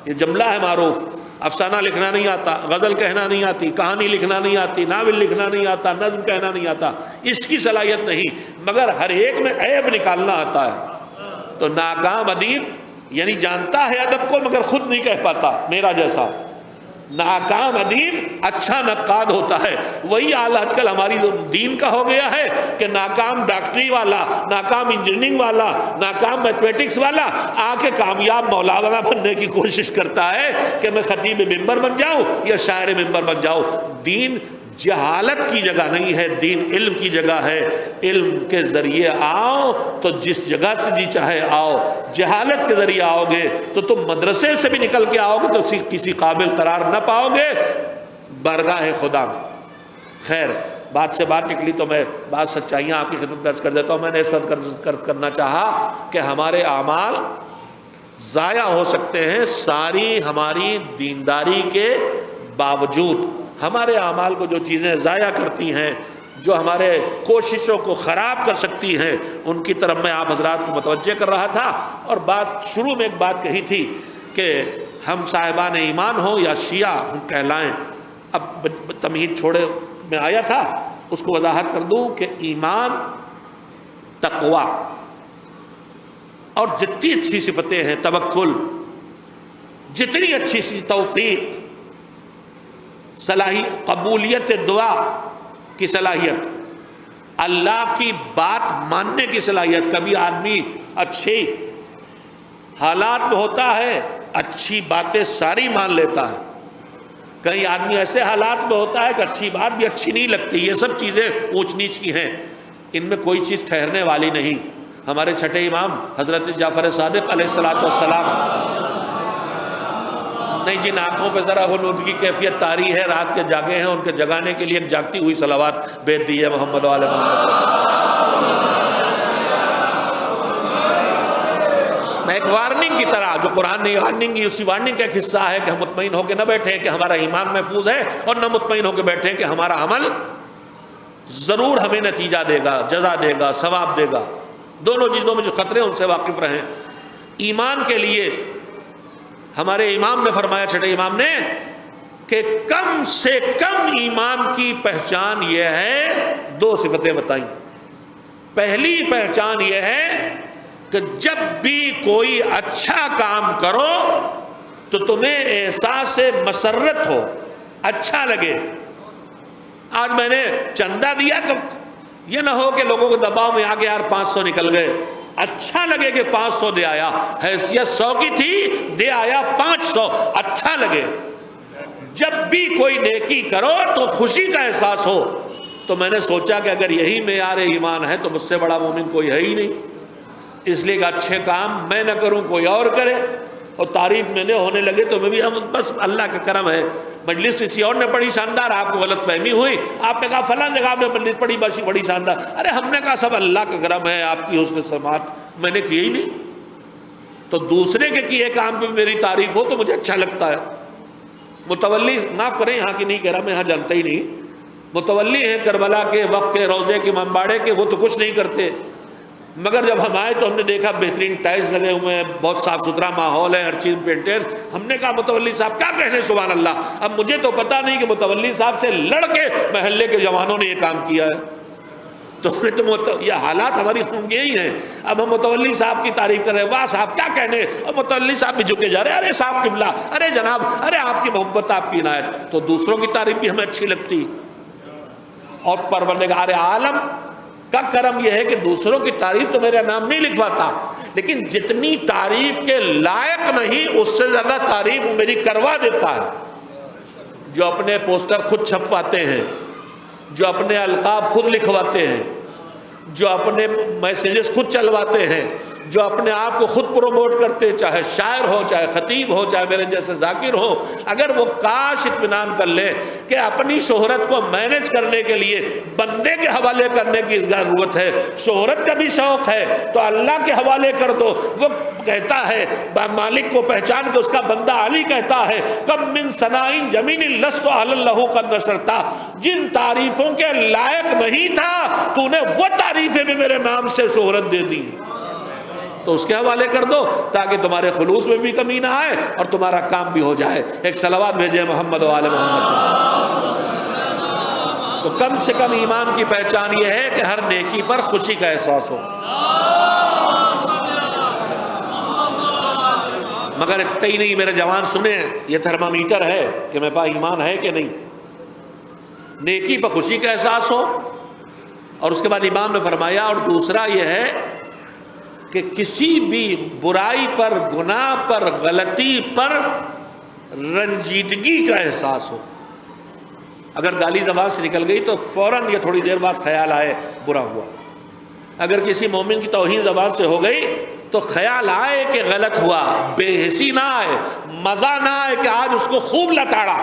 [SPEAKER 1] یہ جملہ ہے معروف۔ افسانہ لکھنا نہیں آتا، غزل کہنا نہیں آتی، کہانی لکھنا نہیں آتی، ناول لکھنا نہیں آتا، نظم کہنا نہیں آتا، اس کی صلاحیت نہیں، مگر ہر ایک میں عیب نکالنا آتا ہے۔ تو ناکام ادیب یعنی جانتا ہے ادب کو مگر خود نہیں کہہ پاتا، میرا جیسا۔ ناکام ادیب اچھا نقاد ہوتا ہے۔ وہی حال آج کل ہماری دین کا ہو گیا ہے کہ ناکام ڈاکٹری والا، ناکام انجینئرنگ والا، ناکام میتھمیٹکس والا آ کے کامیاب مولانا بننے کی کوشش کرتا ہے کہ میں خطیب ممبر بن جاؤں یا شاعر ممبر بن جاؤں۔ دین جہالت کی جگہ نہیں ہے، دین علم کی جگہ ہے۔ علم کے ذریعے آؤ تو جس جگہ سے جی چاہے آؤ، جہالت کے ذریعے آؤ گے تو تم مدرسے سے بھی نکل کے آؤ گے تو کسی قابل قرار نہ پاؤ گے بارگاہ خدا میں۔ خیر، بات سے بات نکلی تو میں بعض سچائیاں آپ کی خدمت میں عرض کر دیتا ہوں۔ میں نے اس وقت کرنا چاہا کہ ہمارے اعمال ضائع ہو سکتے ہیں، ساری ہماری دینداری کے باوجود ہمارے اعمال کو جو چیزیں ضائع کرتی ہیں، جو ہمارے کوششوں کو خراب کر سکتی ہیں، ان کی طرف میں آپ حضرات کو متوجہ کر رہا تھا۔ اور شروع میں ایک بات کہی تھی کہ ہم صاحبان ایمان ہوں یا شیعہ ہم کہلائیں، اب تمہید چھوڑے میں آیا تھا، اس کو وضاحت کر دوں کہ ایمان، تقوی اور جتنی اچھی صفتیں ہیں، توکل، جتنی اچھی سی توفیق، صلاحیت، قبولیت دعا کی صلاحیت، اللہ کی بات ماننے کی صلاحیت۔ کبھی آدمی اچھی حالات میں ہوتا ہے، اچھی باتیں ساری مان لیتا ہے، کئی آدمی ایسے حالات میں ہوتا ہے کہ اچھی بات بھی اچھی نہیں لگتی۔ یہ سب چیزیں اونچ نیچ کی ہیں، ان میں کوئی چیز ٹھہرنے والی نہیں۔ ہمارے چھٹے امام حضرت جعفر صادق علیہ الصلوۃ والسلام، نہیں جن آنکھوں پہ ذرا غنود کی کیفیت طاری ہے، رات کے جاگے ہیں، ان کے جگانے کے لیے ایک جاگتی ہوئی صلوات بھیج دی ہے محمد و آل محمد۔ میں ایک وارننگ کی طرح، جو قرآن نے وارننگ، اسی وارننگ کا ایک حصہ ہے کہ ہم مطمئن ہو کے نہ بیٹھیں کہ ہمارا ایمان محفوظ ہے، اور نہ مطمئن ہو کے بیٹھیں کہ ہمارا عمل ضرور ہمیں نتیجہ دے گا، جزا دے گا، ثواب دے گا۔ دونوں چیزوں میں جو خطرے ان سے واقف رہیں۔ ایمان کے لیے ہمارے امام نے فرمایا، چھٹے امام نے، کہ کم سے کم ایمان کی پہچان یہ ہے، دو صفتیں بتائیں۔ پہلی پہچان یہ ہے کہ جب بھی کوئی اچھا کام کرو تو تمہیں احساس مسرت ہو، اچھا لگے۔ آج میں نے چندہ دیا تو یہ نہ ہو کہ لوگوں کو دباؤ میں آگے یار 500 نکل گئے، اچھا لگے کہ 500 دے آیا، حیثیت 100 کی تھی، دے آیا 500، اچھا لگے۔ جب بھی کوئی نیکی کرو تو خوشی کا احساس ہو۔ تو میں نے سوچا کہ اگر یہی معیار ایمان ہے تو مجھ سے بڑا مومن کوئی ہے ہی نہیں، اس لیے کہ اچھے کام میں نہ کروں کوئی اور کرے، اور تعریف میں نے ہونے لگے تو میں بھی، بس اللہ کا کرم ہے۔ مجلس کسی اور نے پڑھی شاندار، آپ کو غلط فہمی ہوئی، آپ نے کہا فلاں جگہ آپ نے مجلس پڑھی بڑی شاندار، ارے ہم نے کہا سب اللہ کا کرم ہے، آپ کی حسن سماعت، میں نے کی ہی نہیں۔ تو دوسرے کے کیے کام پہ میری تعریف ہو تو مجھے اچھا لگتا ہے۔ متولی، معاف کریں یہاں کی نہیں کہہ رہا، میں یہاں جانتا ہی نہیں، متولی ہیں کربلا کے وقت کے، روضے کے، امامباڑے کے، وہ تو کچھ نہیں کرتے، مگر جب ہم آئے تو ہم نے دیکھا بہترین ٹائلز لگے ہوئے ہیں، بہت صاف ستھرا ماحول ہے، ہر چیز پینٹر۔ ہم نے کہا متولی صاحب کیا کہنے، سبحان اللہ۔ اب مجھے تو پتہ نہیں کہ متولی صاحب سے لڑ کے محلے کے جوانوں نے یہ کام کیا ہے۔ تو یہ حالات ہماری خون کے ہی ہیں۔ اب ہم متولی صاحب کی تعریف کر رہے ہیں، واہ صاحب کیا کہنے، اور متولی صاحب بھی جھکے جا رہے ہیں، ارے صاحب قبلہ، ارے جناب، ارے آپ کی محبت، آپ کی عنایت۔ تو دوسروں کی تعریف بھی ہمیں اچھی لگتی، اور پروردگار عالم کا کرم یہ ہے کہ دوسروں کی تعریف تو میرا نام نہیں لکھواتا، لیکن جتنی تعریف کے لائق نہیں اس سے زیادہ تعریف میری کروا دیتا ہے۔ جو اپنے پوسٹر خود چھپواتے ہیں، جو اپنے القاب خود لکھواتے ہیں، جو اپنے میسیجز خود چلواتے ہیں، جو اپنے آپ کو خود پروموٹ کرتے، چاہے شاعر ہو، چاہے خطیب ہو، چاہے میرے جیسے ذاکر ہو، اگر وہ کاش اطمینان کر لے کہ اپنی شہرت کو مینج کرنے کے لیے بندے کے حوالے کرنے کی ضرورت ہے، شہرت کا بھی شوق ہے تو اللہ کے حوالے کر دو۔ وہ کہتا ہے مالک کو پہچان کے، اس کا بندہ علی کہتا ہے، کم من ثناء جمیل لست اہلا لہ قد نشرتا، جن تعریفوں کے لائق نہیں تھا تو نے وہ تعریفیں بھی میرے نام سے شہرت دے دی، تو اس کے حوالے کر دو تاکہ تمہارے خلوص میں بھی کمی نہ آئے اور تمہارا کام بھی ہو جائے۔ ایک صلوات بھیجیں محمد و آل محمد۔ تو کم سے کم ایمان کی پہچان یہ ہے کہ ہر نیکی پر خوشی کا احساس ہو، مگر اتنا ہی نہیں، میرے جوان سنیں، یہ تھرمامیٹر ہے کہ میرے پاس ایمان ہے کہ نہیں۔ نیکی پر خوشی کا احساس ہو، اور اس کے بعد امام نے فرمایا، اور دوسرا یہ ہے کہ کسی بھی برائی پر، گناہ پر، غلطی پر رنجیدگی کا احساس ہو۔ اگر گالی زبان سے نکل گئی تو فوراً یا تھوڑی دیر بعد خیال آئے برا ہوا. اگر کسی مومن کی توہین زبان سے ہو گئی تو خیال آئے کہ غلط ہوا، بے حسی نہ آئے، مزہ نہ آئے کہ آج اس کو خوب لتاڑا.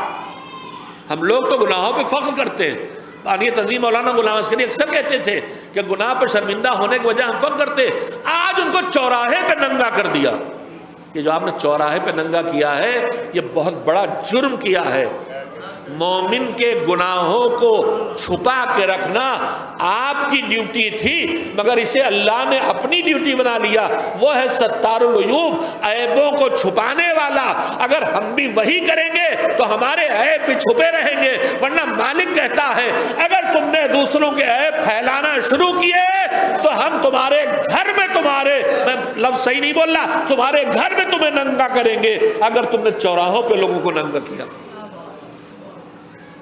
[SPEAKER 1] ہم لوگ تو گناہوں پہ فخر کرتے ہیں. یہ تنظیم مولانا غلام عسکری اکثر کہتے تھے کہ گناہ پر شرمندہ ہونے کی وجہ ہم فخر کرتے. آج ان کو چوراہے پہ ننگا کر دیا. یہ جو آپ نے چوراہے پہ ننگا کیا ہے یہ بہت بڑا جرم کیا ہے. مومن کے گناہوں کو چھپا کے رکھنا آپ کی ڈیوٹی تھی، مگر اسے اللہ نے اپنی ڈیوٹی بنا لیا. وہ ہے ستار العیوب، عیبوں کو چھپانے والا. اگر ہم بھی وہی کریں گے تو ہمارے عیب بھی چھپے رہیں گے. ورنہ مالک کہتا ہے اگر تم نے دوسروں کے عیب پھیلانا شروع کیے تو ہم تمہارے گھر میں میں لفظ صحیح نہیں بول رہا، تمہارے گھر میں تمہیں ننگا کریں گے اگر تم نے چوراہوں پہ لوگوں کو ننگا کیا.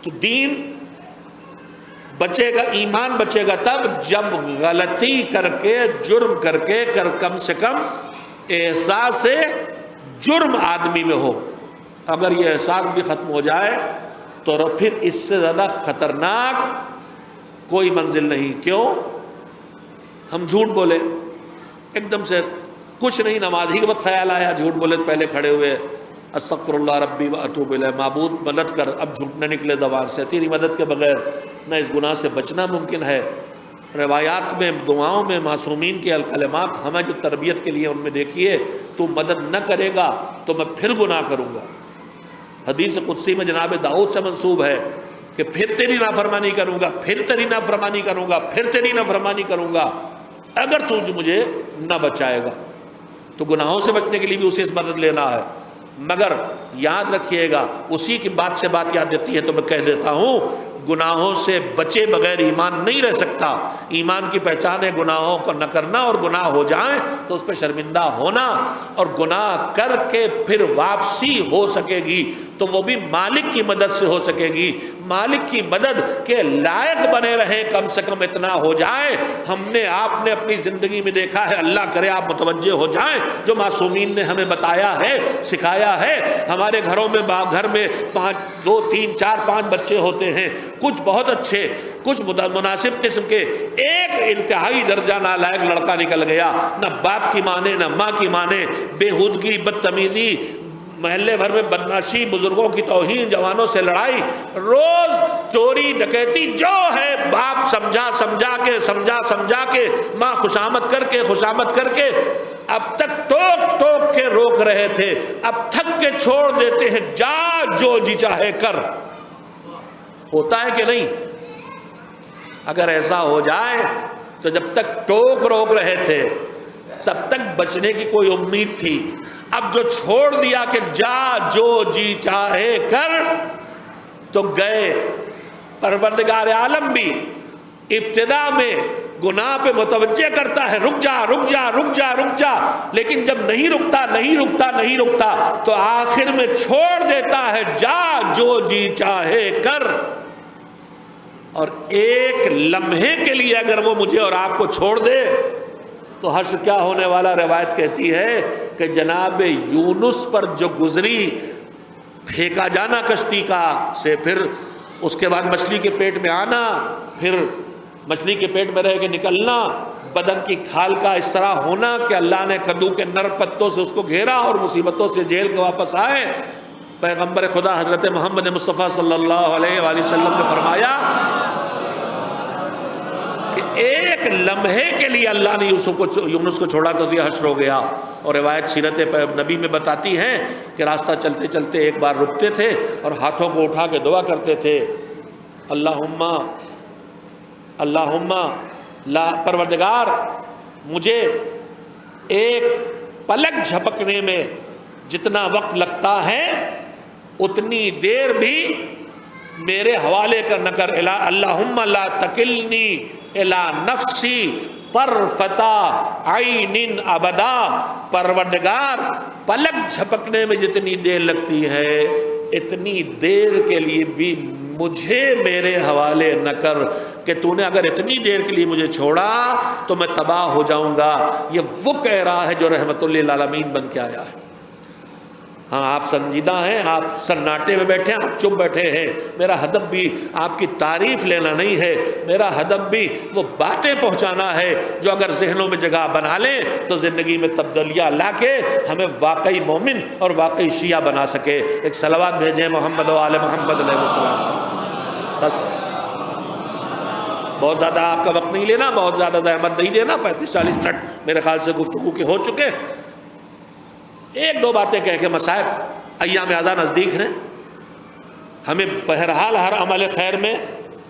[SPEAKER 1] تو دین بچے گا، ایمان بچے گا تب جب غلطی کر کے، جرم کر کے کم سے کم احساس جرم آدمی میں ہو. اگر یہ احساس بھی ختم ہو جائے تو پھر اس سے زیادہ خطرناک کوئی منزل نہیں. کیوں؟ ہم جھوٹ بولے ایک دم سے، کچھ نہیں، نماز ہی کے وقت خیال آیا، جھوٹ بولے، پہلے کھڑے ہوئے استغفر اللہ ربی و اتوب الیہ، معبود مدد کر، اب جھوٹ نہ نکلے زبان سے. تیری مدد کے بغیر نہ اس گناہ سے بچنا ممکن ہے. روایات میں، دعاؤں میں معصومین کے الکلمات ہمیں جو تربیت کے لیے ان میں دیکھیے، تو مدد نہ کرے گا تو میں پھر گناہ کروں گا. حدیث قدسی میں جناب داؤد سے منسوب ہے کہ پھر تیری نافرمانی کروں گا، پھر تیری نافرمانی کروں گا، پھر تیری نافرمانی کروں گا اگر تو مجھے نہ بچائے گا. تو گناہوں سے بچنے کے لیے بھی اسی سے مدد لینا ہے. مگر یاد رکھیے گا، اسی کی بات سے بات یاد دیتی ہے تو میں کہہ دیتا ہوں، گناہوں سے بچے بغیر ایمان نہیں رہ سکتا. ایمان کی پہچان ہے گناہوں کو نہ کرنا، اور گناہ ہو جائیں تو اس پہ شرمندہ ہونا، اور گناہ کر کے پھر واپسی ہو سکے گی تو وہ بھی مالک کی مدد سے ہو سکے گی. مالک کی مدد کے لائق بنے رہیں، کم سے کم اتنا ہو جائے. ہم نے، آپ نے اپنی زندگی میں دیکھا ہے، اللہ کرے آپ متوجہ ہو جائیں، جو معصومین نے ہمیں بتایا ہے، سکھایا ہے. ہمارے گھروں میں، گھر میں 2 3 4 5 بچے ہوتے ہیں، کچھ بہت اچھے، کچھ مناسب قسم کے. ایک انتہائی درجہ نالائق لڑکا نکل گیا، نہ باپ کی مانے نہ ماں کی مانے، بےہودگی، بدتمیزی، محلے بھر میں بدماشی، بزرگوں کی توہین، جوانوں سے لڑائی، روز چوری ڈکیتی، جو ہے باپ سمجھا کے، ماں خوشامد کر کے اب تک ٹوک کے روک رہے تھے، اب تھک کے چھوڑ دیتے ہیں، جا جو جی چاہے کر. ہوتا ہے کہ نہیں؟ اگر ایسا ہو جائے تو جب تک روک رہے تھے تب تک بچنے کی کوئی امید تھی. اب جو چھوڑ دیا کہ جا جو جی چاہے کر تو گئے. پروردگار عالم بھی ابتدا میں گناہ پہ متوجہ کرتا ہے، رک جا، لیکن جب نہیں رکتا تو آخر میں چھوڑ دیتا ہے، جا جو جی چاہے کر. اور ایک لمحے کے لیے اگر وہ مجھے اور آپ کو چھوڑ دے تو حشر کیا ہونے والا. روایت کہتی ہے کہ جناب یونس پر جو گزری، پھینکا جانا کشتی کا سے، پھر اس کے بعد مچھلی کے پیٹ میں آنا، پھر مچھلی کے پیٹ میں رہ کے نکلنا، بدن کی کھال کا اس طرح ہونا کہ اللہ نے کدو کے نر پتوں سے اس کو گھیرا اور مصیبتوں سے جھیل کے واپس آئے. پیغمبر خدا حضرت محمد مصطفیٰ صلی اللہ علیہ وآلہ وسلم نے فرمایا کہ ایک لمحے کے لیے اللہ نے یونس کو چھوڑا تو یہ حشر ہو گیا. اور روایت سیرت نبی میں بتاتی ہے کہ راستہ چلتے چلتے ایک بار رکتے تھے اور ہاتھوں کو اٹھا کے دعا کرتے تھے، اللہم لا، پروردگار مجھے ایک پلک جھپکنے میں جتنا وقت لگتا ہے اتنی دیر بھی میرے حوالے نہ کر. اللہم لا تکلنی الی نفسی طرفتا عین ابدا. پروردگار پلک جھپکنے میں جتنی دیر لگتی ہے اتنی دیر کے لیے بھی مجھے میرے حوالے نہ کر، کہ تو نے اگر اتنی دیر کے لیے مجھے چھوڑا تو میں تباہ ہو جاؤں گا. یہ وہ کہہ رہا ہے جو رحمت للعالمین بن کے آیا ہے. ہاں آپ سنجیدہ ہیں، آپ سناٹے میں بیٹھے ہیں، آپ چپ بیٹھے ہیں، میرا ہدف بھی آپ کی تعریف لینا نہیں ہے، میرا ہدف بھی وہ باتیں پہنچانا ہے جو اگر ذہنوں میں جگہ بنا لیں تو زندگی میں تبدیلیاں لا کے ہمیں واقعی مومن اور واقعی شیعہ بنا سکے۔ ایک صلوات بھیجیں محمد و آل محمد علیہ السلام۔ بس بہت زیادہ آپ کا وقت نہیں لینا، بہت زیادہ زحمت نہیں دینا، 35-40 منٹ میرے خیال سے گفتگو کے ہو چکے۔ ایک دو باتیں کہہ کے مصائب، ایام اعیاد نزدیک ہیں، ہمیں بہرحال ہر عمل خیر میں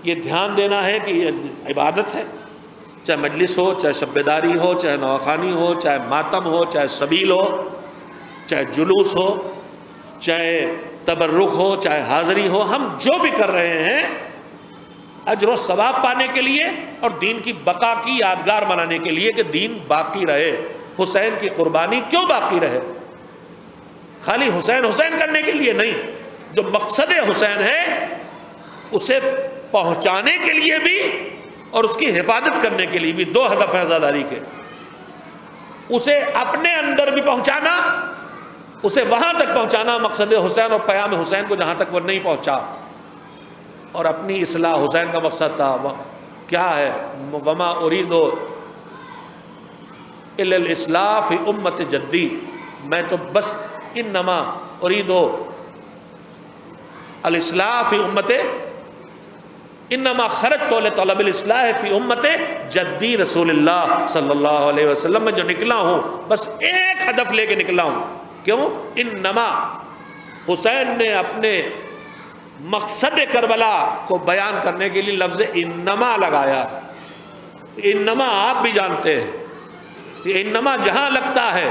[SPEAKER 1] یہ دھیان دینا ہے کہ یہ عبادت ہے، چاہے مجلس ہو، چاہے شب بیداری ہو، چاہے نواخوانی ہو، چاہے ماتم ہو، چاہے سبیل ہو، چاہے جلوس ہو، چاہے تبرک ہو، چاہے حاضری ہو، ہم جو بھی کر رہے ہیں اجر و ثواب پانے کے لیے اور دین کی بقا کی یادگار بنانے کے لیے کہ دین باقی رہے۔ حسین کی قربانی کیوں باقی رہے؟ خالی حسین حسین کرنے کے لیے نہیں، جو مقصد حسین ہے اسے پہنچانے کے لیے بھی اور اس کی حفاظت کرنے کے لیے بھی، دو ہدف ہیں عزاداری کے۔ اسے اپنے اندر بھی پہنچانا، اسے وہاں تک پہنچانا مقصد حسین اور پیام حسین کو جہاں تک وہ نہیں پہنچا، اور اپنی اصلاح حسین کا مقصد تھا کیا ہے؟ وما اريد الا الاصلاح فی امت جدی، میں تو بس انما اريد الاصلاح فی امت، انما خرجت لطلب الاصلاح فی امت جدی رسول اللہ صلی اللہ علیہ وسلم، میں جو نکلا ہوں بس ایک ہدف لے کے نکلا ہوں۔ کیوں؟ انما، حسین نے اپنے مقصد کربلا کو بیان کرنے کے لیے لفظ انما لگایا۔ انما آپ بھی جانتے ہیں کہ انما جہاں لگتا ہے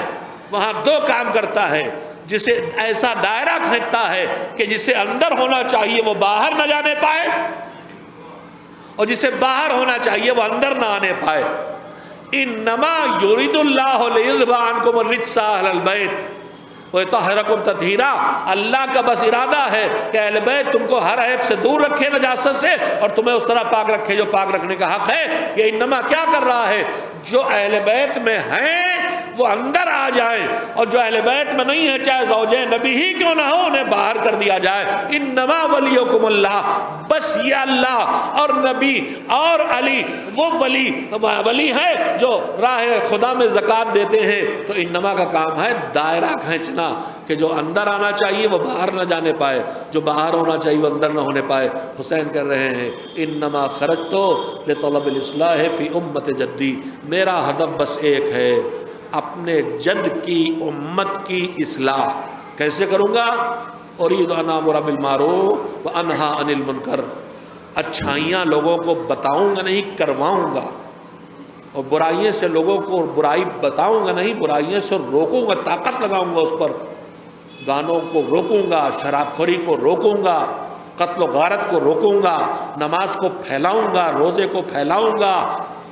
[SPEAKER 1] وہاں دو کام کرتا ہے، جسے ایسا دائرہ کھینچتا ہے کہ جسے اندر ہونا چاہیے وہ باہر نہ جانے پائے، اور جسے باہر ہونا چاہیے وہ اندر نہ آنے پائے۔ انما یرید اللہ لیذھب عنکم الرجس اہل البیت ویطہرکم تطہیرا، اللہ کا بس ارادہ ہے کہ اہل بیت تم کو ہر عیب سے دور رکھے، نجاست سے، اور تمہیں اس طرح پاک رکھے جو پاک رکھنے کا حق ہے۔ یہ انما کیا کر رہا ہے؟ جو اہل بیت میں ہیں وہ اندر آ جائیں، اور جو اہل بیت میں نہیں ہیں چاہے زوجین نبی ہی کیوں نہ ہو انہیں باہر کر دیا جائے۔ انما ولیکم اللہ، بس یہ اللہ اور نبی اور علی وہ ولی ہے جو راہ خدا میں زکوٰۃ دیتے ہیں۔ تو انما کا کام ہے دائرہ کھینچنا کہ جو اندر آنا چاہیے وہ باہر نہ جانے پائے، جو باہر ہونا چاہیے وہ اندر نہ ہونے پائے۔ حسین کر رہے ہیں انما خرجت لطلب الاصلاح فی امت جدی، میرا ہدف بس ایک ہے، اپنے جد کی امت کی اصلاح۔ کیسے کروں گا؟ اريد ان امر بالمعروف وانہی عن المنکر، اچھائیاں لوگوں کو بتاؤں گا نہیں، کرواؤں گا، اور برائیوں سے لوگوں کو برائی بتاؤں گا نہیں، برائیوں سے روکوں گا، طاقت لگاؤں گا اس پر۔ گانوں کو روکوں گا، شراب خوری کو روکوں گا، قتل و غارت کو روکوں گا، نماز کو پھیلاؤں گا، روزے کو پھیلاؤں گا،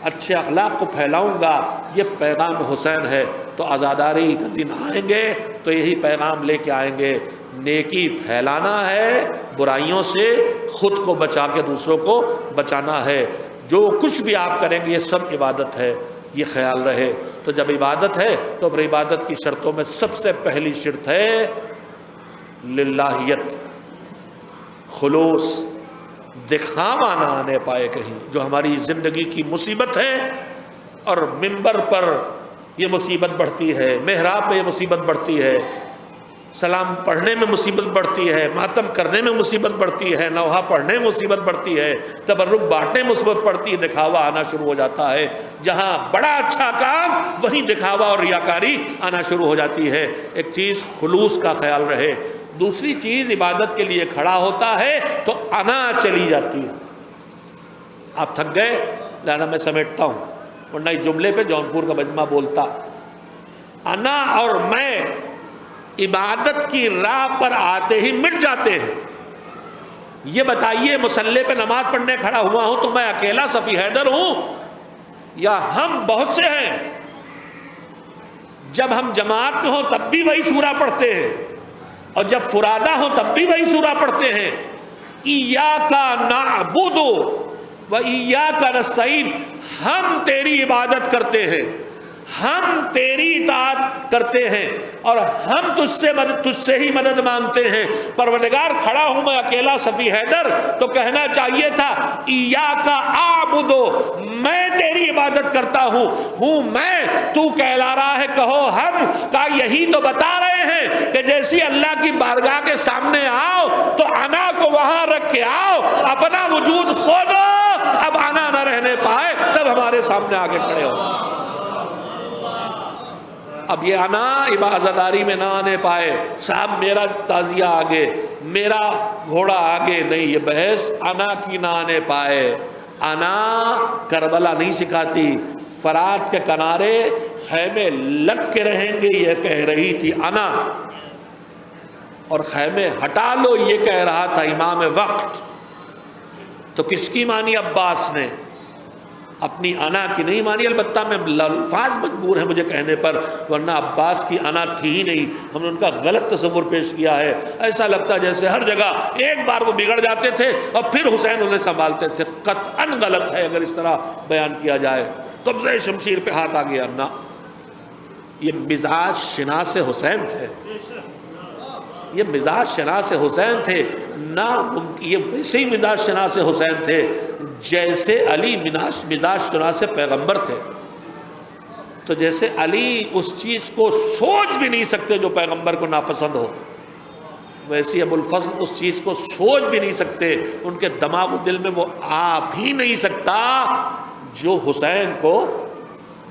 [SPEAKER 1] اچھے اخلاق کو پھیلاؤں گا۔ یہ پیغام حسین ہے۔ تو عزاداری کا دن آئیں گے تو یہی پیغام لے کے آئیں گے، نیکی پھیلانا ہے، برائیوں سے خود کو بچا کے دوسروں کو بچانا ہے۔ جو کچھ بھی آپ کریں گے یہ سب عبادت ہے، یہ خیال رہے۔ تو جب عبادت ہے تو پھر عبادت کی شرطوں میں سب سے پہلی شرط ہے للہیت، خلوص، دکھاوا نہ آنے پائے کہیں، جو ہماری زندگی کی مصیبت ہے۔ اور منبر پر یہ مصیبت بڑھتی ہے، محراب میں یہ مصیبت بڑھتی ہے، سلام پڑھنے میں مصیبت بڑھتی ہے، ماتم کرنے میں مصیبت بڑھتی ہے، نوحہ پڑھنے میں مصیبت بڑھتی ہے، تبرک بانٹنے میں مصیبت پڑتی ہے، دکھاوا آنا شروع ہو جاتا ہے۔ جہاں بڑا اچھا کام وہیں دکھاوا اور ریاکاری آنا شروع ہو جاتی ہے۔ ایک چیز خلوص کا خیال رہے، دوسری چیز عبادت کے لیے کھڑا ہوتا ہے تو انا چلی جاتی ہے۔ آپ تھک گئے لہذا میں سمیٹتا ہوں، ورنہ اس جملے پہ جونپور کا مجمع بولتا۔ انا اور میں عبادت کی راہ پر آتے ہی مٹ جاتے ہیں۔ یہ بتائیے مصلی پہ نماز پڑھنے کھڑا ہوا ہوں تو میں اکیلا صفی حیدر ہوں یا ہم بہت سے ہیں؟ جب ہم جماعت میں ہوں تب بھی وہی سورہ پڑھتے ہیں، اور جب فرادہ ہوں تب بھی وہی سورہ پڑھتے ہیں۔ ایاک نعبد و ایاک نستعین، ہم تیری عبادت کرتے ہیں، ہم تیری اطاعت کرتے ہیں اور ہم تجھ سے ہی مدد مانگتے ہیں۔ پروردگار کھڑا ہوں میں اکیلا صفی حیدر، تو کہنا چاہیے تھا ایاک اعبد، میں تیری عبادت کرتا ہوں میں، تو کہلا رہا ہے کہو ہم۔ کہا یہی تو بتا رہے ہیں کہ جیسی اللہ کی بارگاہ کے سامنے آؤ تو انا کو وہاں رکھ کے آؤ، اپنا وجود کھو دو، اب انا نہ رہنے پائے تب ہمارے سامنے آگے کھڑے ہو۔ اب یہ انا عبادتداری میں نہ آنے پائے، صاحب میرا تازیہ آگے، میرا گھوڑا آگے، نہیں، یہ بحث انا کی نہ آنے پائے۔ انا کربلا نہیں سکھاتی، فرات کے کنارے خیمے لگ کے رہیں گے یہ کہہ رہی تھی انا، اور خیمے ہٹا لو یہ کہہ رہا تھا امام وقت۔ تو کس کی مانی عباس نے؟ اپنی انا کی نہیں مانی، البتہ میں الفاظ مجبور ہیں مجھے کہنے پر، ورنہ عباس کی انا تھی ہی نہیں، ہم نے ان کا غلط تصور پیش کیا ہے۔ ایسا لگتا جیسے ہر جگہ ایک بار وہ بگڑ جاتے تھے اور پھر حسین انہیں سنبھالتے تھے۔ قطعاً غلط ہے اگر اس طرح بیان کیا جائے۔ قبضہ شمشیر پہ ہاتھ آ گیا، نہ، یہ مزاج شناس حسین تھے، یہ مزاج شناس حسین تھے، نہ یہ ویسے ہی مزاج شناس حسین تھے جیسے علی مزاج شناس پیغمبر تھے۔ تو جیسے علی اس چیز کو سوچ بھی نہیں سکتے جو پیغمبر کو ناپسند ہو، ویسے ابو الفضل اس چیز کو سوچ بھی نہیں سکتے، ان کے دماغ و دل میں وہ آ بھی نہیں سکتا جو حسین کو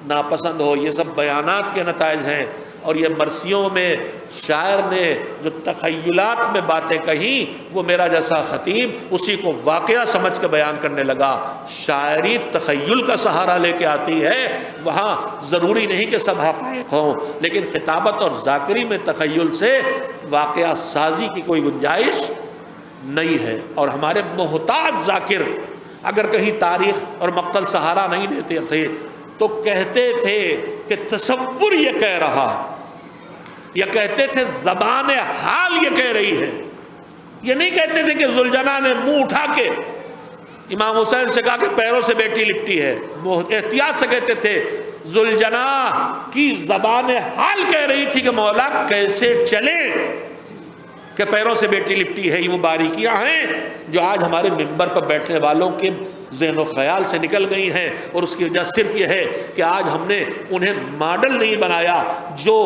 [SPEAKER 1] ناپسند ہو۔ یہ سب بیانات کے نتائج ہیں، اور یہ مرثیوں میں شاعر نے جو تخیلات میں باتیں کہیں، وہ میرا جیسا خطیب اسی کو واقعہ سمجھ کے بیان کرنے لگا۔ شاعری تخیل کا سہارا لے کے آتی ہے، وہاں ضروری نہیں کہ سب حقائق ہوں، لیکن خطابت اور ذاکری میں تخیل سے واقعہ سازی کی کوئی گنجائش نہیں ہے۔ اور ہمارے محتاط ذاکر اگر کہیں تاریخ اور مقتل سہارا نہیں دیتے تھے تو کہتے تھے کہ تصور یہ کہہ رہا ہے، یا کہتے تھے زبان حال یہ کہہ رہی ہے۔ یہ نہیں کہتے تھے کہ ذوالجناح نے منہ اٹھا کے امام حسین سے کہا کہ پیروں سے بیٹی لپٹی ہے، وہ احتیاط سے کہتے تھے ذوالجناح کی زبان حال کہہ رہی تھی کہ مولا کیسے چلے کہ پیروں سے بیٹی لپٹی ہے۔ یہ وہ باریکیاں ہیں جو آج ہمارے منبر پر بیٹھنے والوں کے ذہن و خیال سے نکل گئی ہیں، اور اس کی وجہ صرف یہ ہے کہ آج ہم نے انہیں ماڈل نہیں بنایا جو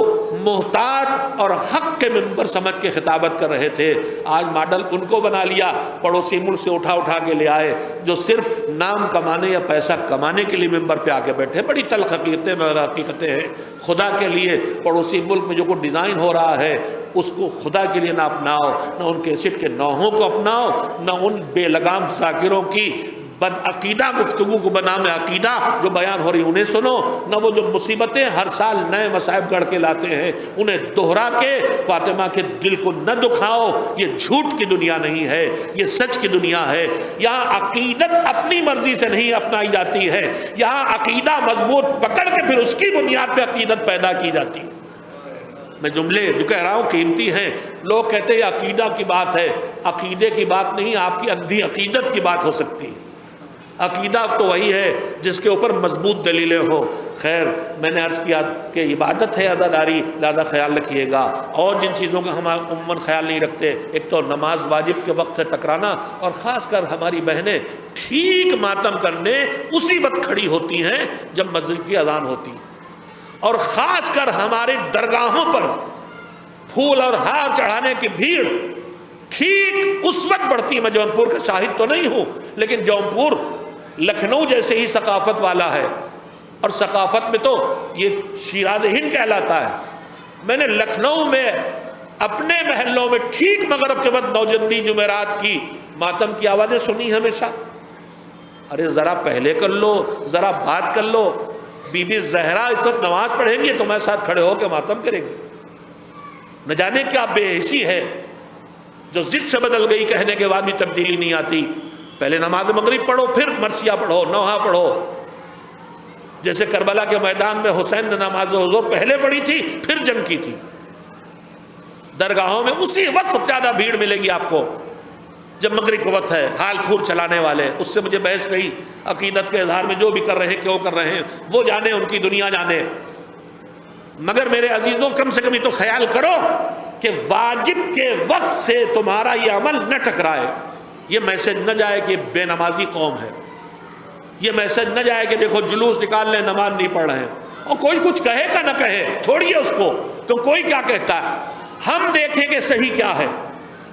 [SPEAKER 1] محتاط اور حق کے منبر سمجھ کے خطابت کر رہے تھے، آج ماڈل ان کو بنا لیا، پڑوسی ملک سے اٹھا کے لے آئے جو صرف نام کمانے یا پیسہ کمانے کے لیے منبر پہ آ کے بیٹھے۔ بڑی تلخ حقیقتیں ہیں۔ خدا کے لیے پڑوسی ملک میں جو کوئی ڈیزائن ہو رہا ہے اس کو خدا کے لیے نہ اپناؤ، نہ ان کیسٹ کے نوحوں کو اپناؤ، نہ ان بے لگام ذاکروں کی بد عقیدہ گفتگو کو بنام عقیدہ جو بیان ہو رہی انہیں سنو، نہ وہ جو مصیبتیں ہر سال نئے مصائب گڑھ کے لاتے ہیں انہیں دہرا کے فاطمہ کے دل کو نہ دکھاؤ۔ یہ جھوٹ کی دنیا نہیں ہے، یہ سچ کی دنیا ہے۔ یہاں عقیدت اپنی مرضی سے نہیں اپنائی جاتی ہے، یہاں عقیدہ مضبوط پکڑ کے پھر اس کی بنیاد پہ عقیدت پیدا کی جاتی ہے۔ میں جملے جو کہہ رہا ہوں قیمتی ہیں۔ لوگ کہتے ہیں یہ عقیدہ کی بات ہے، عقیدے کی بات نہیں، آپ کی اندھی عقیدت کی بات ہو سکتی ہے۔ عقیدہ تو وہی ہے جس کے اوپر مضبوط دلیلیں ہوں۔ خیر، میں نے عرض کیا کہ عبادت ہے عزاداری، لہذا خیال رکھیے گا۔ اور جن چیزوں کا ہم عموماً خیال نہیں رکھتے، ایک تو نماز واجب کے وقت سے ٹکرانا، اور خاص کر ہماری بہنیں ٹھیک ماتم کرنے اسی وقت کھڑی ہوتی ہیں جب مسجد کی اذان ہوتی ہے، اور خاص کر ہمارے درگاہوں پر پھول اور ہار چڑھانے کی بھیڑ ٹھیک اس وقت بڑھتی ہے۔ میں جونپور کا شاہد تو نہیں ہوں، لیکن جونپور لکھنؤ جیسے ہی ثقافت والا ہے، اور ثقافت میں تو یہ شیراز ہند کہلاتا ہے۔ میں نے لکھنؤ میں اپنے محلوں میں ٹھیک مغرب کے بعد نوجندی جمعرات کی ماتم کی آوازیں سنی ہمیشہ۔ ارے ذرا پہلے کر لو، ذرا بات کر لو۔ بی بی زہرا اس وقت نماز پڑھیں گی تمہارے ساتھ کھڑے ہو کے ماتم کریں گے۔ نہ جانے کیا بے حسی ہے جو ضد سے بدل گئی، کہنے کے بعد بھی تبدیلی نہیں آتی۔ پہلے نماز مغرب پڑھو، پھر مرثیہ پڑھو، نوحہ پڑھو۔ جیسے کربلا کے میدان میں حسین نے نماز حضور پہلے پڑھی تھی، پھر جنگ کی تھی۔ درگاہوں میں اسی وقت سب سے زیادہ بھیڑ ملے گی آپ کو جب مغرب کا وقت ہے۔ حال پھور چلانے والے، اس سے مجھے بحث نہیں، عقیدت کے اظہار میں جو بھی کر رہے ہیں، کیوں کر رہے ہیں وہ جانے، ان کی دنیا جانے۔ مگر میرے عزیزوں کم سے کم یہ تو خیال کرو کہ واجب کے وقت سے تمہارا یہ عمل نہ ٹکرائے. یہ میسج نہ جائے کہ بے نمازی قوم ہے، یہ میسج نہ جائے کہ دیکھو جلوس نکال لیں نماز نہیں پڑھ رہے ہیں، اور کوئی کچھ کہے کا نہ کہے، چھوڑیے اس کو تو کوئی کیا کہتا ہے. ہم دیکھیں کہ صحیح کیا ہے،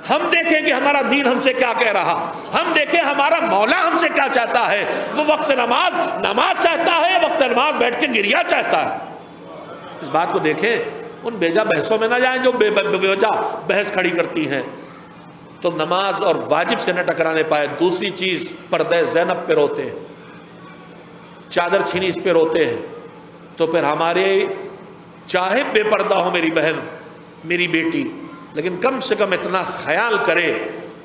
[SPEAKER 1] ہم دیکھیں کہ ہمارا دین ہم سے کیا کہہ رہا، ہم دیکھیں ہمارا مولا ہم سے کیا چاہتا ہے. وہ وقت نماز چاہتا ہے، وقت نماز بیٹھ کے گریا چاہتا ہے. اس بات کو دیکھیں، ان بیجا بحثوں میں نہ جائیں جو بے وجہ بحث کھڑی کرتی ہیں. تو نماز اور واجب سے نہ ٹکرانے پائے. دوسری چیز، پردہ زینب پہ روتے ہیں، چادر چھینی اس پہ روتے ہیں. تو پھر ہمارے چاہے بے پردہ ہو میری بہن میری بیٹی، لیکن کم سے کم اتنا خیال کرے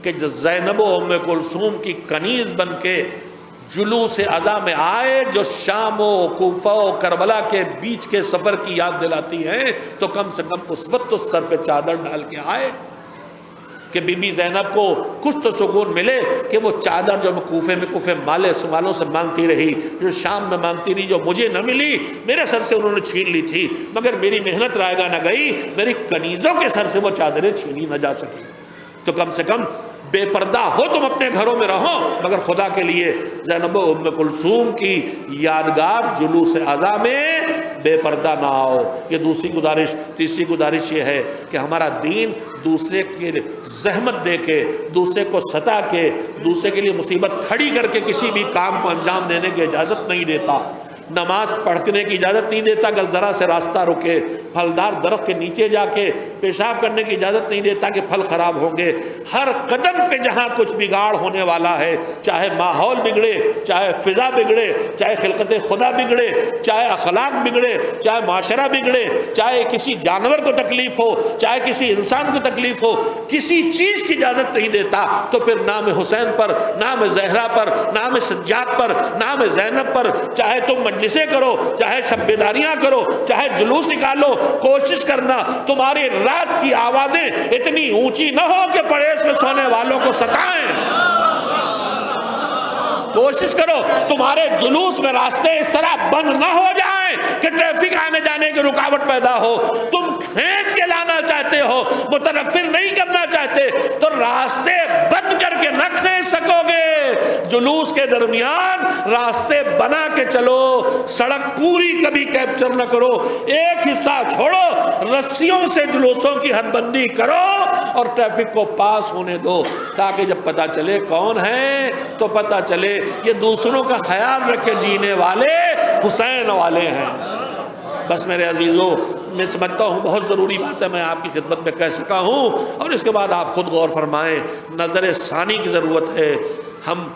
[SPEAKER 1] کہ جو زینب و ام کلثوم کی کنیز بن کے جلوس عزا میں آئے، جو شام و کوفہ و کربلا کے بیچ کے سفر کی یاد دلاتی ہیں، تو کم سے کم اس وقت اس سر پہ چادر ڈال کے آئے کہ بی بی زینب کو کچھ تو سکون ملے کہ وہ چادر جو کوفے والوں سے مانگتی رہی، جو شام میں مانگتی رہی، جو مجھے نہ ملی، میرے سر سے انہوں نے چھین لی تھی، مگر میری محنت رائے گا نہ گئی، میری کنیزوں کے سر سے وہ چادریں چھینی نہ جا سکی. تو کم سے کم بے پردہ ہو تم اپنے گھروں میں رہو، مگر خدا کے لیے زینب و ام کلثوم کی یادگار جلوس عزا میں بے پردہ نہ آؤ. یہ دوسری گزارش. تیسری گزارش یہ ہے کہ ہمارا دین دوسرے کے زحمت دے کے، دوسرے کو ستا کے، دوسرے کے لیے مصیبت کھڑی کر کے کسی بھی کام کو انجام دینے کی اجازت نہیں دیتا. نماز پڑھنے کی اجازت نہیں دیتا اگر ذرا سے راستہ رکے. پھلدار درخت کے نیچے جا کے پیشاب کرنے کی اجازت نہیں دیتا کہ پھل خراب ہوں گے. ہر قدم پہ جہاں کچھ بگاڑ ہونے والا ہے، چاہے ماحول بگڑے، چاہے فضا بگڑے، چاہے خلقت خدا بگڑے، چاہے اخلاق بگڑے، چاہے معاشرہ بگڑے، چاہے کسی جانور کو تکلیف ہو، چاہے کسی انسان کو تکلیف ہو، کسی چیز کی اجازت نہیں دیتا. تو پھر نام حسین پر، نام زہرا پر، نام سجاد پر، نام زینب پر، چاہے تم مجلسیں کرو، چاہے شب بیداریاں کرو، چاہے جلوس نکالو، کوشش کرنا تمہاری رات کی آوازیں اتنی اونچی نہ ہو کہ پڑیس میں سونے والوں کو ستائیں. کوشش کرو تمہارے جلوس میں راستے اس طرح بند نہ ہو جائیں کہ ٹریفک آنے جانے کی رکاوٹ پیدا ہو. تم کھینچ کے لانا چاہتے ہو، متنفر نہیں کرنا چاہتے، تو راستے بند کر کے نہ کھینچ سکو گے. جلوس کے درمیان راستے بنا کے چلو، سڑک پوری کبھی کیپچر نہ کرو، ایک حصہ چھوڑو، رسیوں سے جلوسوں کی حد بندی کرو اور ٹریفک کو پاس ہونے دو، تاکہ جب پتہ چلے کون ہے تو پتہ چلے یہ دوسروں کا خیال رکھے جینے والے حسین والے ہیں. بس میرے عزیزوں، میں سمجھتا ہوں بہت ضروری بات ہے میں آپ کی خدمت میں کہہ سکا ہوں، اور اس کے بعد آپ خود غور فرمائیں. نظر ثانی کی ضرورت ہے. ہم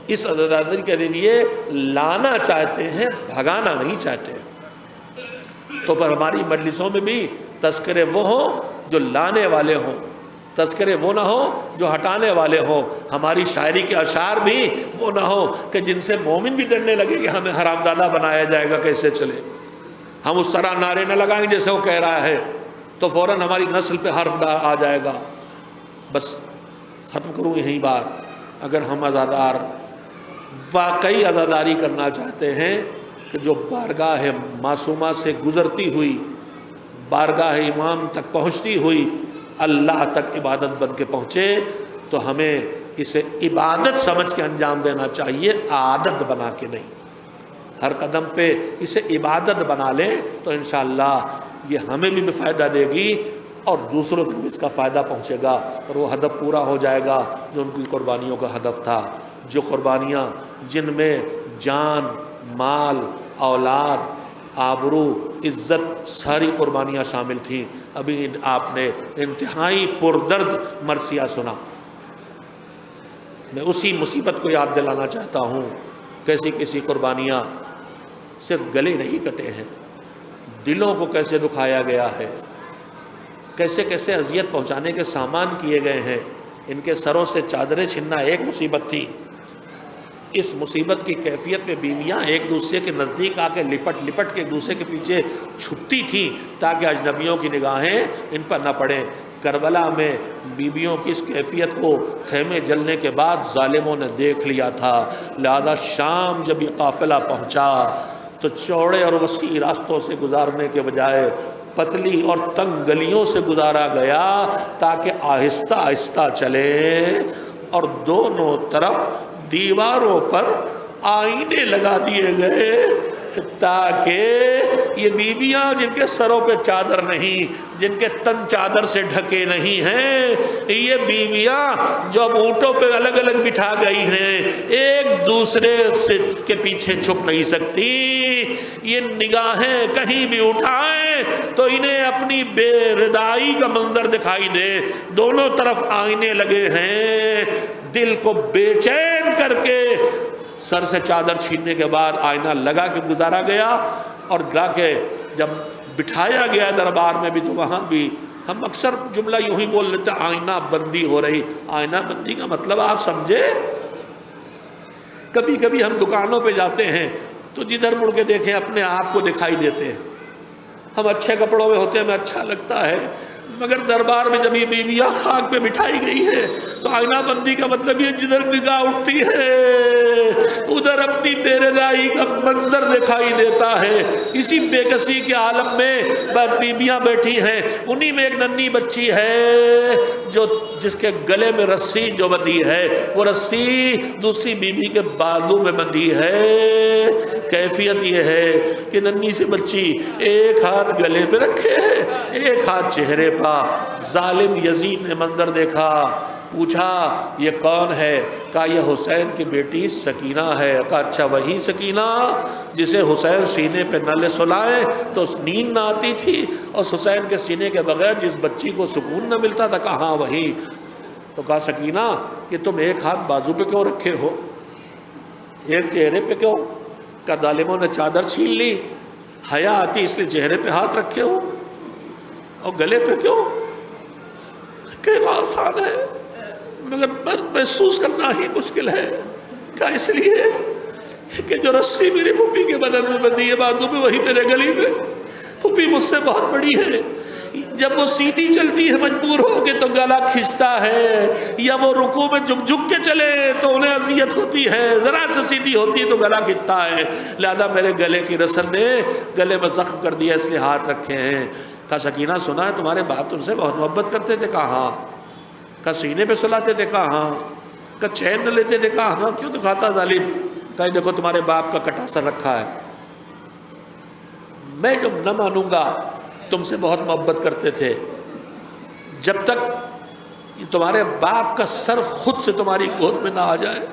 [SPEAKER 1] اس عزاداری کے لیے لانا چاہتے ہیں، بھگانا نہیں چاہتے. تو پر ہماری مجلسوں میں بھی تذکرے وہ ہوں جو لانے والے ہوں، تذکرے وہ نہ ہوں جو ہٹانے والے ہوں. ہماری شاعری کے اشعار بھی وہ نہ ہوں کہ جن سے مومن بھی ڈرنے لگے کہ ہمیں حرامزادہ بنایا جائے گا، کیسے چلے. ہم اس طرح نعرے نہ لگائیں جیسے وہ کہہ رہا ہے تو فوراً ہماری نسل پہ حرف آ جائے گا. بس ختم کروں یہی بات. اگر ہم عزادار واقعی عزاداری کرنا چاہتے ہیں کہ جو بارگاہ معصومہ سے گزرتی ہوئی، بارگاہ امام تک پہنچتی ہوئی اللہ تک عبادت بن کے پہنچے، تو ہمیں اسے عبادت سمجھ کے انجام دینا چاہیے، عادت بنا کے نہیں. ہر قدم پہ اسے عبادت بنا لیں تو انشاءاللہ یہ ہمیں بھی فائدہ دے گی اور دوسروں تک بھی اس کا فائدہ پہنچے گا، اور وہ ہدف پورا ہو جائے گا جو ان کی قربانیوں کا ہدف تھا. جو قربانیاں جن میں جان، مال، اولاد، آبرو، عزت، ساری قربانیاں شامل تھیں. ابھی آپ نے انتہائی پردرد مرثیہ سنا. میں اسی مصیبت کو یاد دلانا چاہتا ہوں. کیسی کیسی قربانیاں صرف گلے نہیں کٹے ہیں، دلوں کو کیسے دکھایا گیا ہے، کیسے کیسے اذیت پہنچانے کے سامان کیے گئے ہیں. ان کے سروں سے چادریں چھننا ایک مصیبت تھی. اس مصیبت کی کیفیت میں بیویاں ایک دوسرے کے نزدیک آ کے لپٹ لپٹ کے ایک دوسرے کے پیچھے چھپتی تھیں تاکہ اجنبیوں کی نگاہیں ان پر نہ پڑیں. کربلا میں بیویوں کی اس کیفیت کو خیمے جلنے کے بعد ظالموں نے دیکھ لیا تھا. لہذا شام جب یہ قافلہ پہنچا تو چوڑے اور وسیع راستوں سے گزارنے کے بجائے پتلی اور تنگ گلیوں سے گزارا گیا تاکہ آہستہ آہستہ چلے، اور دونوں طرف دیواروں پر آئینے لگا دیے گئے تاکہ یہ بیویاں جن کے سروں پہ چادر نہیں، جن کے تن چادر سے ڈھکے نہیں ہیں، یہ بیویاں جو اب اونٹوں پہ الگ الگ بٹھا گئی ہیں، ایک دوسرے سے کے پیچھے چھپ نہیں سکتی، یہ نگاہیں کہیں بھی اٹھائیں تو انہیں اپنی بے ردائی کا منظر دکھائی دے۔ دونوں طرف آئینے لگے ہیں، دل کو بے چین کر کے سر سے چادر چھیننے کے بعد آئینہ لگا کے گزارا گیا، اور لا کے جب بٹھایا گیا دربار میں بھی تو وہاں بھی ہم اکثر جملہ یوں ہی بول لیتے آئینہ بندی ہو رہی۔ آئینہ بندی کا مطلب آپ سمجھے؟ کبھی کبھی ہم دکانوں پہ جاتے ہیں تو جدھر مڑ کے دیکھیں اپنے آپ کو دکھائی دیتے ہیں، ہم اچھے کپڑوں میں ہوتے ہیں، ہمیں اچھا لگتا ہے، مگر دربار میں جب یہ بیویاں خاک پہ بٹھائی گئی ہے تو آئینہ بندی کا مطلب یہ جدھر نگاہ اٹھتی ہے ادھر اپنی بے رضائی کا منظر دکھائی دیتا ہے۔ اسی بے کسی کے عالم میں بیویاں بیٹھی ہیں، انہی میں ایک ننھی بچی ہے جو جس کے گلے میں رسی جو بندھی ہے وہ رسی دوسری بیوی کے بازو میں بندھی ہے۔ کیفیت یہ ہے کہ ننھی سی بچی ایک ہاتھ گلے پہ رکھے ہے، ایک ہاتھ چہرے پہ۔ ظالم یزید نے منظر دیکھا، پوچھا یہ کون ہے؟ کہا یہ حسین کی بیٹی سکینہ ہے۔ کہا اچھا وہی سکینہ جسے حسین سینے پہ نہ لے سلائے تو نیند نہ آتی تھی، اور حسین کے سینے کے بغیر جس بچی کو سکون نہ ملتا تھا؟ کہا ہاں وہی۔ تو کہا سکینہ یہ تم ایک ہاتھ بازو پہ کیوں رکھے ہو، ایک چہرے پہ کیوں؟ کہا ظالموں نے چادر چھین لی، حیا آتی اس لیے چہرے پہ ہاتھ رکھے ہو، اور گلے پہ کیوں؟ کہنا آسان ہے مگر محسوس کرنا ہی مشکل ہے۔ کہا اس لیے کہ جو رسی میری پھوپھی کے بدن میں بندھی ہے بازو میں وہی میرے گلی میں، پھوپھی مجھ سے بہت بڑی ہے، جب وہ سیدھی چلتی ہے مجبور ہو کے تو گلا کھنچتا ہے، یا وہ رکوع میں جھک جھک کے چلے تو انہیں اذیت ہوتی ہے، ذرا سے سیدھی ہوتی ہے تو گلا کھنچتا ہے، لہذا میرے گلے کی رسن نے گلے میں زخم کر دیا اس لیے ہاتھ رکھے ہیں۔ کہا سکینہ سنا ہے تمہارے باپ تم سے بہت محبت کرتے تھے؟ کہا ہاں۔ کہا سینے پہ سلاتے تھے؟ کہا ہاں۔ کہا چین نہ لیتے تھے؟ کہا ہاں۔ کیوں دکھاتا ظالم؟ کہا دیکھو تمہارے باپ کا کٹا سر رکھا ہے، میں جب نہ مانوں گا تم سے بہت محبت کرتے تھے، جب تک تمہارے باپ کا سر خود سے تمہاری گود میں نہ آ جائے۔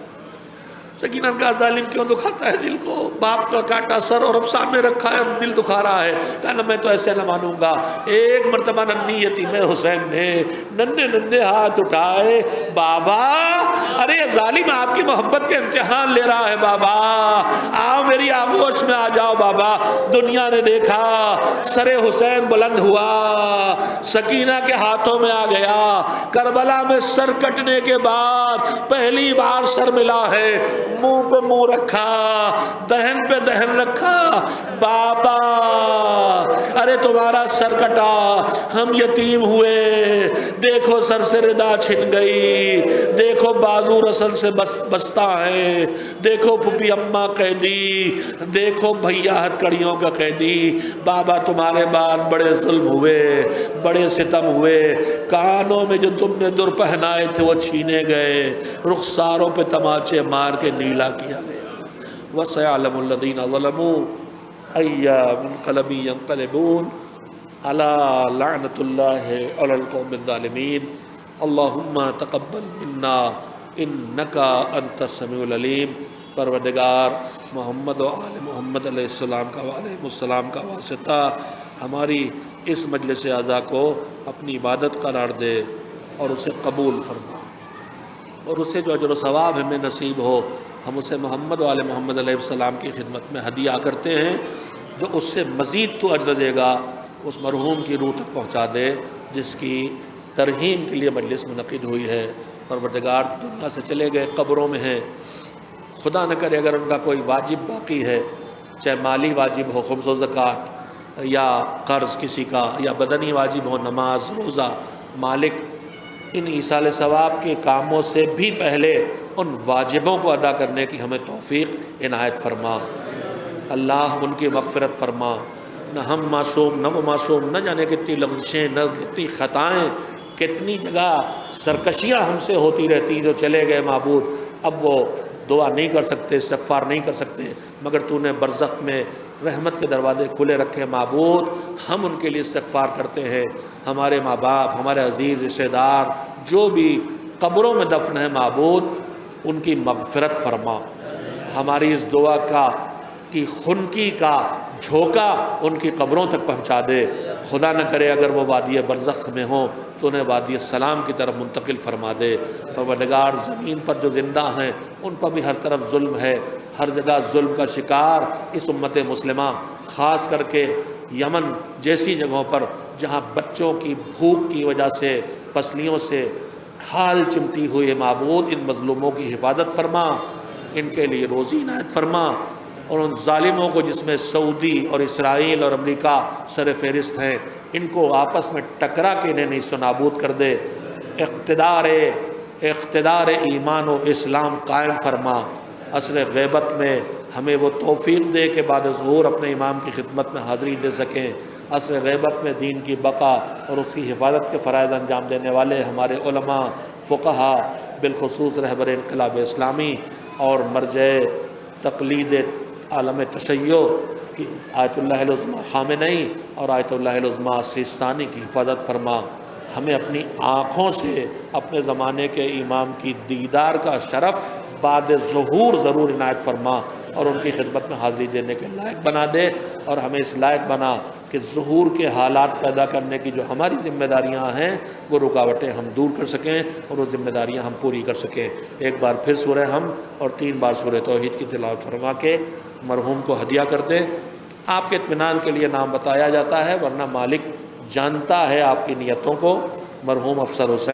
[SPEAKER 1] سکینہ کا ظالم کیوں دکھاتا ہے دل کو؟ باپ کا کاٹا سر اور اب سامنے رکھا ہے، اب دل دکھا رہا ہے۔ کہا نا میں تو ایسے نہ مانوں گا۔ ایک مرتبہ ننھی یتیم حسین نے ننھے ہاتھ اٹھائے، بابا ارے یہ ظالم آپ کی محبت کے امتحان لے رہا ہے، بابا آؤ میری آغوش میں آ جاؤ بابا۔ دنیا نے دیکھا سر حسین بلند ہوا، سکینہ کے ہاتھوں میں آ گیا۔ کربلا میں سر کٹنے کے بعد پہلی بار سر ملا ہے، منہ پہ منہ رکھا، دہن پہ دہن رکھا، بابا ارے تمہارا سر کٹا، ہم یتیم ہوئے، دیکھو سر سے ردا چھن گئی، دیکھو بازو رسل سے بستا ہے، دیکھو پھوپھی اماں قیدی، دیکھو بھیا ہتکڑیوں کا قیدی۔ بابا تمہارے بعد بڑے ظلم ہوئے، بڑے ستم ہوئے، کانوں میں جو تم نے در پہنائے تھے وہ چھینے گئے، رخساروں پہ تماچے مار کے نیلا کیا گیا۔ وَسَيَعْلَمُ الَّذِينَ ظَلَمُوا أَيَّ مُنقَلَبٍ يَنقَلِبُونَ أَلَا لَعْنَةُ اللَّهِ عَلَى الْقَوْمِ الظَّالِمِينَ اللہم تقبل منا انکا انت السمیع العلیم۔ پروردگار محمد و آل محمد علیہ السلام کا واسطہ ہماری اس مجلس اعزا کو اپنی عبادت قرار دے اور اسے قبول فرما، اور اسے جو اجر و ثواب ہمیں نصیب ہو ہم اسے محمد و آل محمد علیہ السلام کی خدمت میں ہدیہ کرتے ہیں۔ جو اس سے مزید تو اجر دے گا اس مرحوم کی روح تک پہنچا دے جس کی ترہیم کے لیے مجلس منعقد ہوئی ہے۔ پروردگار دنیا سے چلے گئے، قبروں میں ہیں، خدا نہ کرے اگر ان کا کوئی واجب باقی ہے، چاہے مالی واجب ہو خمس و زکوٰۃ، یا قرض کسی کا، یا بدنی واجب ہو نماز روزہ، مالک ان ایصال ثواب کے کاموں سے بھی پہلے ان واجبوں کو ادا کرنے کی ہمیں توفیق عنایت فرما۔ اللہ ان کی مغفرت فرما۔ نہ ہم معصوم نہ وہ معصوم، نہ جانے کتنی لغزشیں، نہ کتنی خطائیں، کتنی جگہ سرکشیاں ہم سے ہوتی رہتی، جو چلے گئے معبود اب وہ دعا نہیں کر سکتے، استغفار نہیں کر سکتے، مگر تو نے برزخ میں رحمت کے دروازے کھلے رکھے معبود، ہم ان کے لیے استغفار کرتے ہیں۔ ہمارے ماں باپ، ہمارے عزیز رشتہ دار جو بھی قبروں میں دفن ہیں معبود، ان کی مغفرت فرما۔ ہماری اس دعا کی خنکی کا جھونکا ان کی قبروں تک پہنچا دے۔ خدا نہ کرے اگر وہ وادی برزخ میں ہوں تو انہیں وادی السلام کی طرف منتقل فرما دے۔ پروردگار زمین پر جو زندہ ہیں ان پر بھی ہر طرف ظلم ہے، ہر جگہ ظلم کا شکار اس امت مسلمہ، خاص کر کے یمن جیسی جگہوں پر جہاں بچوں کی بھوک کی وجہ سے پسلیوں سے کھال چمٹی ہوئی معبود، ان مظلوموں کی حفاظت فرما، ان کے لیے روزی عنایت فرما، اور ان ظالموں کو جس میں سعودی اور اسرائیل اور امریکہ سر فہرست ہیں، ان کو آپس میں ٹکرا کے انہیں نیست و نابود کر دے۔ اقتدار ایمان و اسلام قائم فرما۔ عصر غیبت میں ہمیں وہ توفیق دے کہ بعد ظہور اپنے امام کی خدمت میں حاضری دے سکیں۔ عصر غیبت میں دین کی بقا اور اس کی حفاظت کے فرائض انجام دینے والے ہمارے علماء، فقہا، بالخصوص رہبر انقلاب اسلامی اور مرجع تقلید عالم تشیع کی آیت اللہ العظمیٰ خامنئی اور آیت اللہ العظمیٰ سیستانی کی حفاظت فرما۔ ہمیں اپنی آنکھوں سے اپنے زمانے کے امام کی دیدار کا شرف بعد ظہور ضرور عنایت فرما، اور ان کی خدمت میں حاضری دینے کے لائق بنا دے، اور ہمیں اس لائق بنا کہ ظہور کے حالات پیدا کرنے کی جو ہماری ذمہ داریاں ہیں وہ رکاوٹیں ہم دور کر سکیں اور وہ ذمہ داریاں ہم پوری کر سکیں۔ ایک بار پھر سورہ ہم اور 3 بار سورہ توحید کی تلاوت فرما کے مرحوم کو ہدیہ کر دیں۔ آپ کے اطمینان کے لیے نام بتایا جاتا ہے، ورنہ مالک جانتا ہے آپ کی نیتوں کو۔ مرحوم افسر حسین